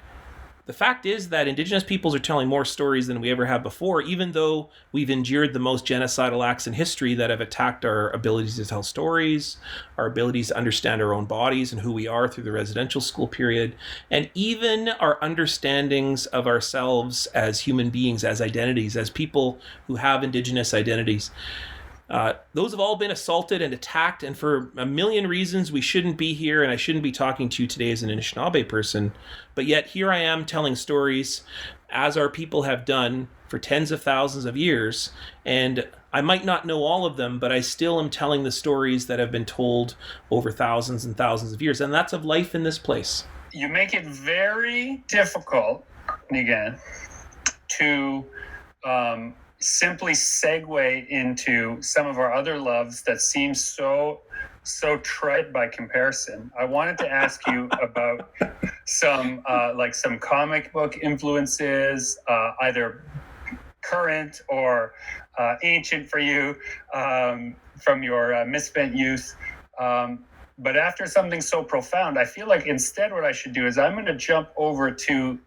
S1: the fact is that Indigenous peoples are telling more stories than we ever have before, even though we've endured the most genocidal acts in history that have attacked our abilities to tell stories, our abilities to understand our own bodies and who we are through the residential school period, and even our understandings of ourselves as human beings, as identities, as people who have Indigenous identities. Those have all been assaulted and attacked, and for a million reasons we shouldn't be here, and I shouldn't be talking to you today as an Anishinaabe person. But yet here I am telling stories, as our people have done for tens of thousands of years, and I might not know all of them, but I still am telling the stories that have been told over thousands and thousands of years, and that's of life in this place.
S3: You make it very difficult, Niigaan, to simply segue into some of our other loves that seem so trite by comparison. I wanted to ask you about some comic book influences, either current or ancient for you, from your misspent youth. But after something so profound, I feel like instead what I should do is I'm going to jump over to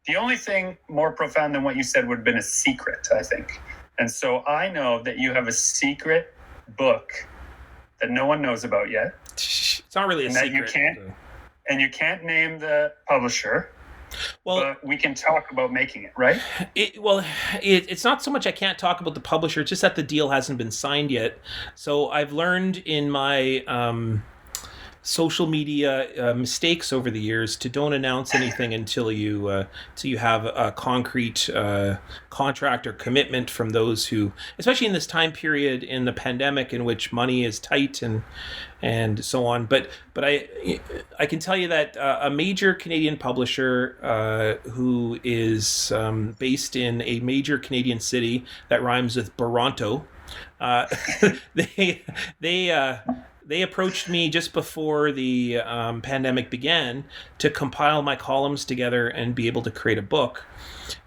S3: the only thing more profound than what you said would have been a secret, I think. And so I know that you have a secret book that no one knows about yet.
S1: It's not really a secret.
S3: You can't name the publisher.
S1: Well,
S3: but we can talk about making it, right?
S1: It's not so much I can't talk about the publisher, it's just that the deal hasn't been signed yet. So I've learned in my social media mistakes over the years to don't announce anything until you have a concrete contract or commitment from those who, especially in this time period in the pandemic in which money is tight and so on. But I can tell you that a major Canadian publisher who is based in a major Canadian city that rhymes with Toronto, they approached me just before the pandemic began to compile my columns together and be able to create a book.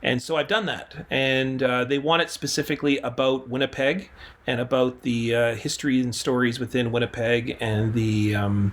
S1: And so I've done that. And they want it specifically about Winnipeg and about the history and stories within Winnipeg and the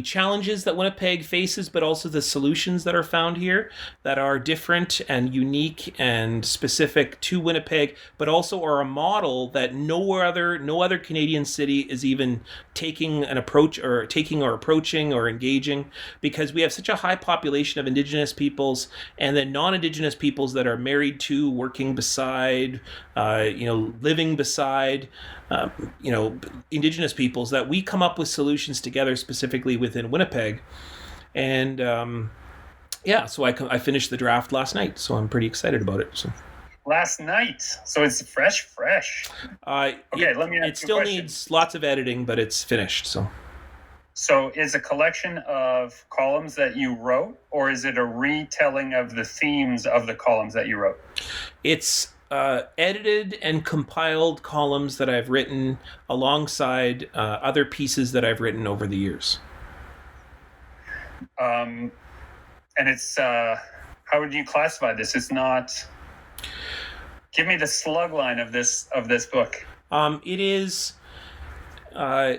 S1: challenges that Winnipeg faces, but also the solutions that are found here that are different and unique and specific to Winnipeg, but also are a model that no other Canadian city is even taking an approach or approaching or engaging, because we have such a high population of Indigenous peoples and then non-Indigenous peoples that are married to, working beside, living beside, Indigenous peoples, that we come up with solutions together specifically within Winnipeg. And so I finished the draft last night, so I'm pretty excited about it. So.
S3: Last night, so it's fresh. Okay, let me ask
S1: it still needs lots of editing, but it's finished.
S3: So is a collection of columns that you wrote, or is it a retelling of the themes of the columns that you wrote? It's
S1: edited and compiled columns that I've written alongside other pieces that I've written over the years.
S3: And it's how would you classify this? It's not. Give me the slug line of this book.
S1: It is. So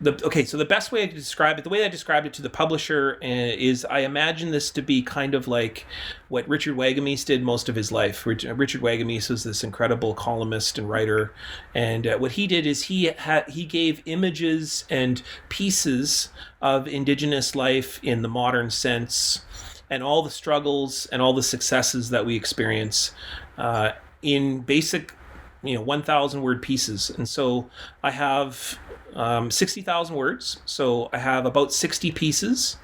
S1: the best way to describe it, the way I described it to the publisher is I imagine this to be kind of like what Richard Wagamese did most of his life. Richard Wagamese was this incredible columnist and writer, and what he did is he gave images and pieces of Indigenous life in the modern sense, and all the struggles and all the successes that we experience in basic, 1,000 word pieces. And so I have 60,000 words. So I have about 60 pieces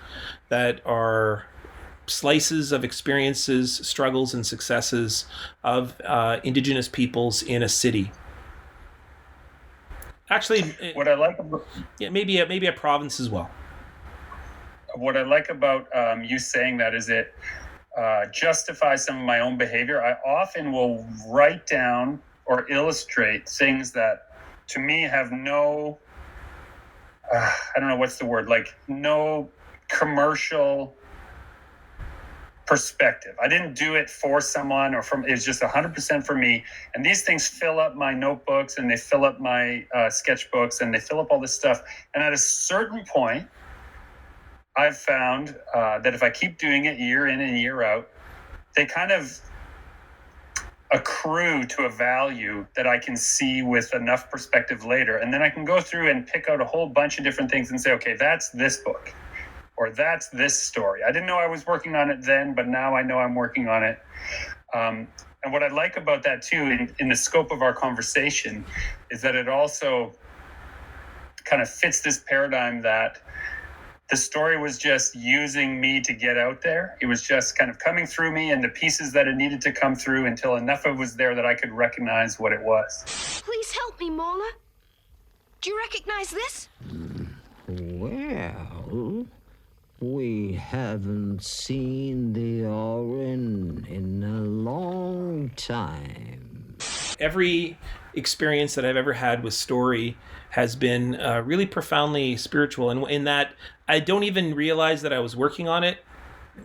S1: that are slices of experiences, struggles, and successes of Indigenous peoples in a city. Actually,
S3: what I like about,
S1: maybe a province as well.
S3: What I like about you saying that is it justifies some of my own behavior. I often will write down or illustrate things that to me have no, I don't know what's the word, like no commercial perspective. I didn't do it for someone it's just 100% for me. And these things fill up my notebooks and they fill up my sketchbooks and they fill up all this stuff. And at a certain point, I've found that if I keep doing it year in and year out, they kind of accrue to a value that I can see with enough perspective later. And then I can go through and pick out a whole bunch of different things and say, okay, that's this book, or that's this story. I didn't know I was working on it then, but now I know I'm working on it. And And what I like about that too, in the scope of our conversation, is that it also kind of fits this paradigm that the story was just using me to get out there. It was just kind of coming through me and the pieces that it needed to come through until enough of it was there that I could recognize what it was.
S7: Please help me, Mona. Do you recognize this?
S8: Well, we haven't seen the Orin in a long time.
S1: Every experience that I've ever had with story has been really profoundly spiritual, and in that I don't even realize that I was working on it.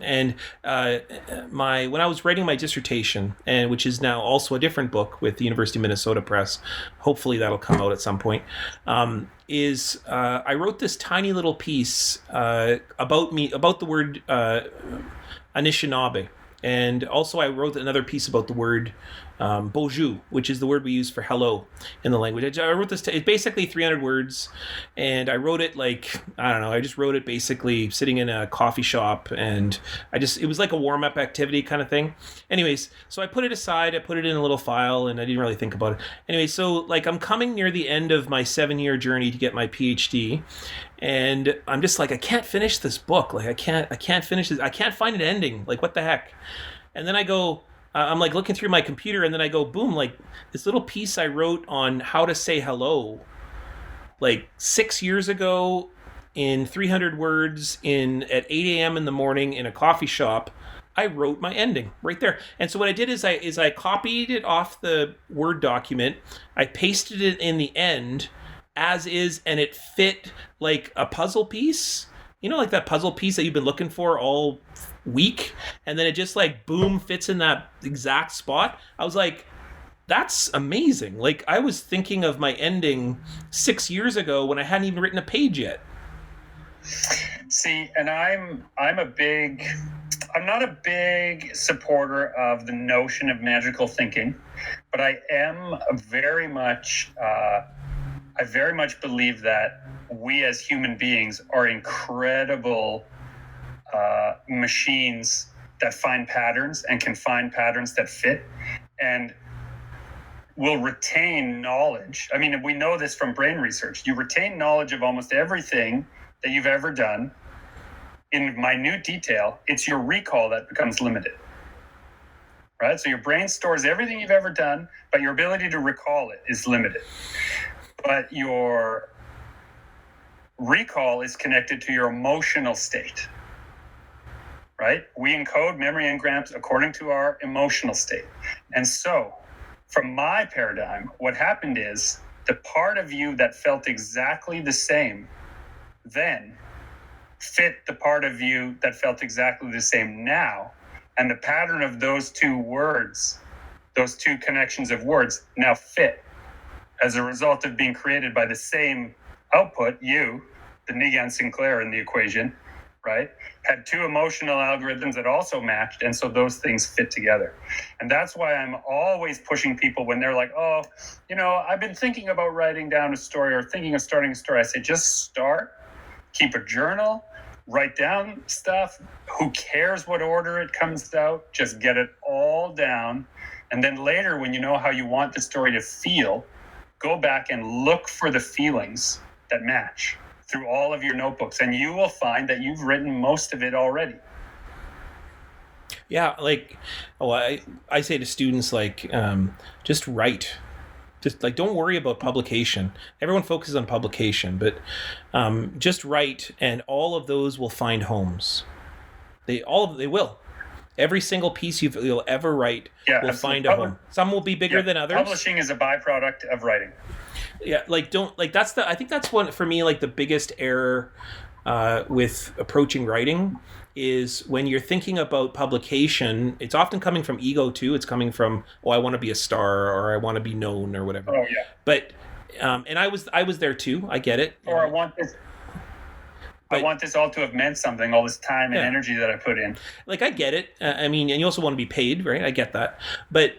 S1: And when I was writing my dissertation, and which is now also a different book with the University of Minnesota Press, hopefully that'll come out at some point, I wrote this tiny little piece about the word Anishinaabe, and also I wrote another piece about the word bonjour, which is the word we use for hello in the language. I wrote this, it's basically 300 words, and I wrote it I just wrote it basically sitting in a coffee shop, and it was like a warm-up activity kind of thing. Anyways, so I put it aside, I put it in a little file, and I didn't really think about it. Anyway, so I'm coming near the end of my 7-year journey to get my PhD, and I'm just I can't finish this book. I can't finish this. I can't find an ending. What the heck? And then I go, I'm looking through my computer, and then I go, boom, this little piece I wrote on how to say hello, 6 years ago in 300 words at 8 a.m. in the morning in a coffee shop. I wrote my ending right there. And so what I did is I copied it off the Word document. I pasted it in the end as is, and it fit like a puzzle piece. That puzzle piece that you've been looking for all week, and then it just boom fits in that exact spot. I was like, that's amazing. I was thinking of my ending 6 years ago when I hadn't even written a page yet.
S3: See, and I'm not a big supporter of the notion of magical thinking, but I am very much I very much believe that we as human beings are incredible machines that find patterns and can find patterns that fit and will retain knowledge. I mean, we know this from brain research. You retain knowledge of almost everything that you've ever done in minute detail. It's your recall that becomes limited, right? So your brain stores everything you've ever done, but your ability to recall it is limited. But your recall is connected to your emotional state, right? We encode memory engrams according to our emotional state. And so, from my paradigm, what happened is the part of you that felt exactly the same then fit the part of you that felt exactly the same now. And the pattern of those two words, those two connections of words, now fit as a result of being created by the same output, you, the Niigaan Sinclair in the equation, right, had two emotional algorithms that also matched, and so those things fit together. And that's why I'm always pushing people when they're like, oh, I've been thinking about writing down a story or thinking of starting a story. I say, just start, keep a journal, write down stuff. Who cares what order it comes out? Just get it all down. And then later, when you know how you want the story to feel, go back and look for the feelings that match through all of your notebooks, and you will find that you've written most of it already.
S1: Yeah, I say to students, just write. Just don't worry about publication. Everyone focuses on publication, but just write, and all of those will find homes. They will. Every single piece you'll ever write will find a home. Some will be bigger than others.
S3: Publishing is a byproduct of writing.
S1: Yeah, I think that's one for me, the biggest error with approaching writing is when you're thinking about publication, it's often coming from ego too. It's coming from, I want to be a star, or I want to be known, or whatever.
S3: Oh yeah.
S1: But and I was there too. I get it.
S3: Or I want this. I want this all to have meant something, all this time and energy that I put in.
S1: I get it. And you also want to be paid, right? I get that. But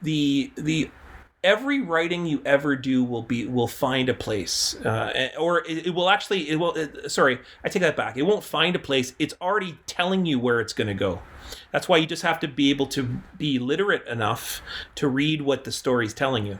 S1: the every writing you ever do will find a place, or it will actually. Sorry, I take that back. It won't find a place. It's already telling you where it's going to go. That's why you just have to be able to be literate enough to read what the story's telling you,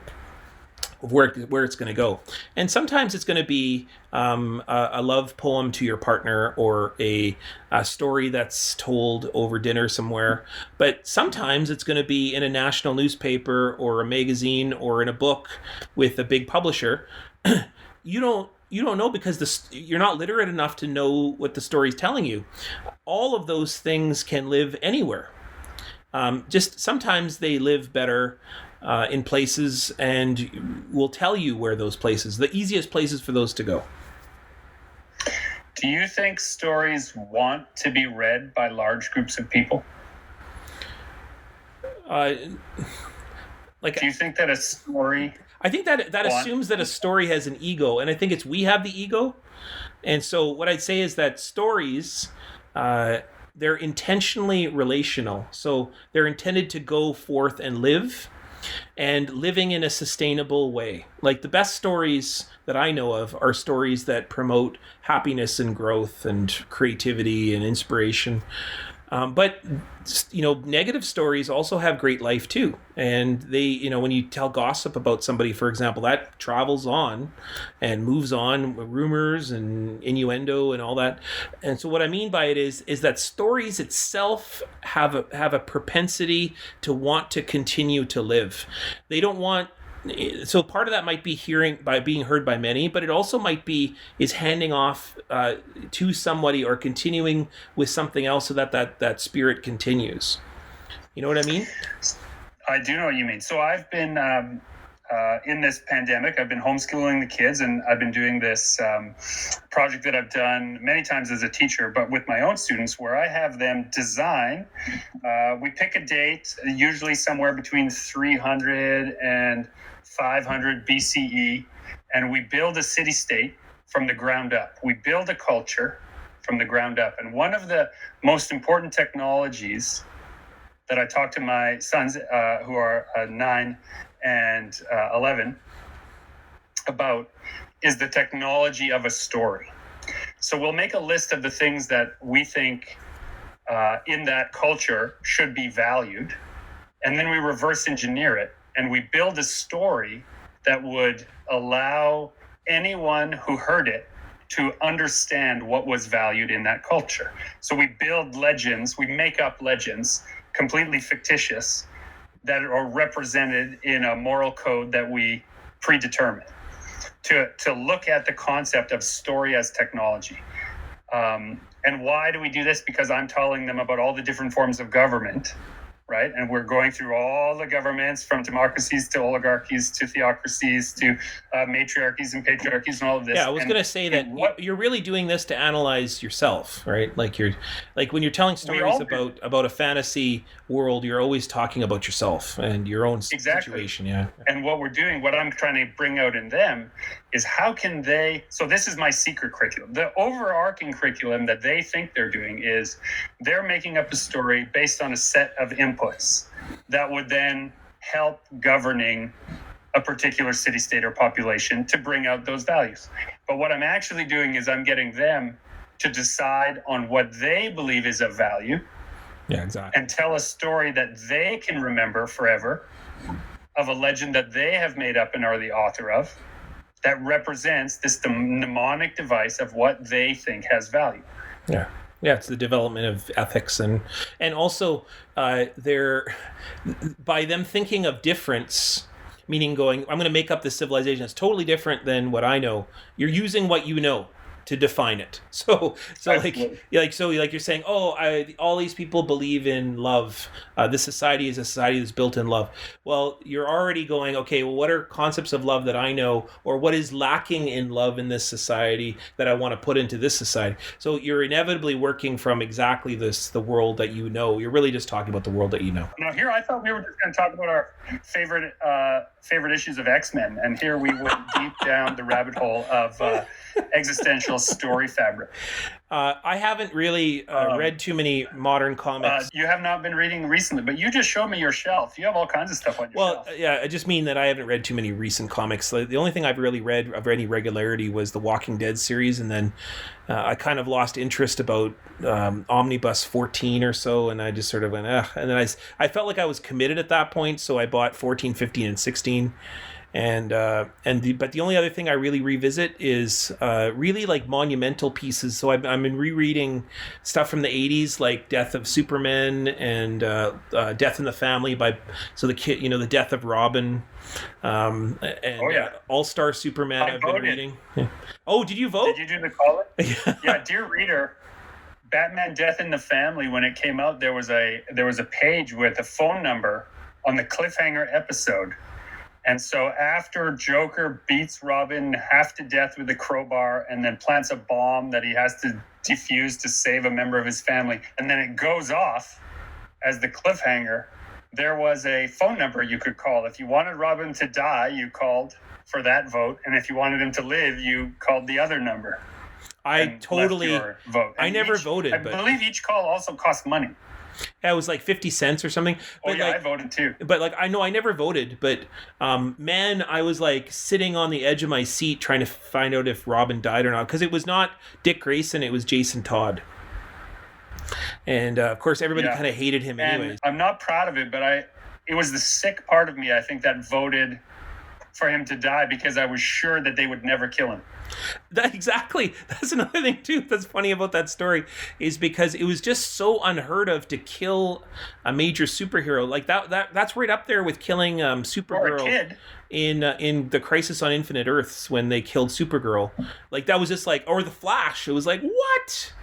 S1: where it's going to go. And sometimes it's going to be a love poem to your partner, or a story that's told over dinner somewhere. But sometimes it's going to be in a national newspaper or a magazine or in a book with a big publisher. You don't know, because you're not literate enough to know what the story's telling you. All of those things can live anywhere. Just sometimes they live better in places, and will tell you where those places, the easiest places for those to go.
S3: Do you think stories want to be read by large groups of people? Do you think that a story...
S1: I think that assumes that a story has an ego, and I think we have the ego. And so what I'd say is that stories, they're intentionally relational. So they're intended to go forth and live, and living in a sustainable way. Like, the best stories that I know of are stories that promote happiness and growth and creativity and inspiration. But negative stories also have great life too. And they, when you tell gossip about somebody, for example, that travels on and moves on, rumors and innuendo and all that. And so what I mean by it is that stories itself have a propensity to want to continue to live. They don't want. So part of that might be being heard by many, but it also might be is handing off to somebody, or continuing with something else, so that spirit continues. You know what I mean?
S3: I do know what you mean. So I've been in this pandemic, I've been homeschooling the kids, and I've been doing this project that I've done many times as a teacher, but with my own students, where I have them design. We pick a date, usually somewhere between 300 and 500 BCE, and we build a city-state from the ground up. We build a culture from the ground up. And one of the most important technologies that I talk to my sons, who are 9 and 11, about is the technology of a story. So we'll make a list of the things that we think in that culture should be valued, and then we reverse engineer it, and we build a story that would allow anyone who heard it to understand what was valued in that culture. So we build legends, we make up legends, completely fictitious, that are represented in a moral code that we predetermine, to look at the concept of story as technology. And why do we do this? Because I'm telling them about all the different forms of government, right? And we're going through all the governments, from democracies to oligarchies to theocracies to matriarchies and patriarchies and all of this.
S1: Yeah, I was going to say that you're really doing this to analyze yourself, right? Like when you're telling stories about a fantasy world, you're always talking about yourself and your own situation. Yeah.
S3: And what I'm trying to bring out in them is how can they, so this is my secret curriculum. The overarching curriculum that they think they're doing is they're making up a story based on a set of inputs that would then help governing a particular city, state, or population to bring out those values. But what I'm actually doing is I'm getting them to decide on what they believe is of value.
S1: Yeah, exactly.
S3: And tell a story that they can remember forever, of a legend that they have made up and are the author of, that represents this mnemonic device of what they think has value.
S1: Yeah. Yeah, it's the development of ethics, and also they're, by them thinking of difference, meaning going, I'm going to make up this civilization that's totally different than what I know. You're using what you know to define it. So like you're saying, all these people believe in love. This society is a society that's built in love. Well, you're already going, okay, well, what are concepts of love that I know, or what is lacking in love in this society that I want to put into this society? So you're inevitably working from exactly the world that you know. You're really just talking about the world that you know.
S3: Now here, I thought we were just going to talk about our favorite issues of X-Men, and here we went deep down the rabbit hole of existential story fabric.
S1: I haven't really read too many modern comics.
S3: You have not been reading recently, but you just showed me your shelf. You have all kinds of stuff on your shelf.
S1: Yeah, I just mean that I haven't read too many recent comics. The only thing I've really read of any regularity was the Walking Dead series, and then I kind of lost interest about Omnibus 14 or so, and I just sort of went, ugh. And then I felt like I was committed at that point, so I bought 14, 15, and 16. But the only other thing I really revisit is really like monumental pieces. So I've been rereading stuff from the 80s, like Death of Superman and Death in the Family the Death of Robin, All-Star Superman. I've been reading. Yeah. Oh, did you vote?
S3: Did you do the call-in? Yeah, dear reader. Batman Death in the Family, when it came out, there was a page with a phone number on the cliffhanger episode. And so after Joker beats Robin half to death with a crowbar and then plants a bomb that he has to defuse to save a member of his family, and then it goes off as the cliffhanger, there was a phone number you could call. If you wanted Robin to die, you called for that vote. And if you wanted him to live, you called the other number.
S1: I never voted.
S3: I believe each call also cost money.
S1: Yeah, it was like 50 cents or something. But
S3: I voted too.
S1: But I know I never voted, but man, I was like sitting on the edge of my seat trying to find out if Robin died or not, because it was not Dick Grayson, it was Jason Todd. And of course, everybody kind of hated him anyways.
S3: I'm not proud of it, but it was the sick part of me, I think, that voted for him to die because I was sure that they would never kill him.
S1: Exactly. That's another thing too that's funny about that story, is because it was just so unheard of to kill a major superhero like that's right up there with killing Supergirl in the Crisis on Infinite Earths when they killed Supergirl. Like that was just like, or the Flash. It was like, what?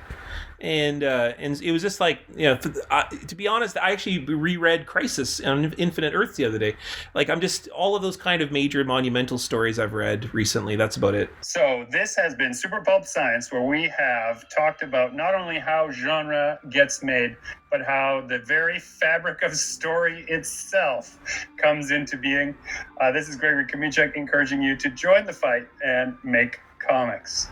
S1: And it was just like, to be honest, I actually reread Crisis on Infinite Earths the other day. Like, I'm just, all of those kind of major monumental stories I've read recently, that's about it.
S3: So this has been Super Pulp Science, where we have talked about not only how genre gets made, but how the very fabric of story itself comes into being. This is Gregory Kamichek encouraging you to join the fight and make comics.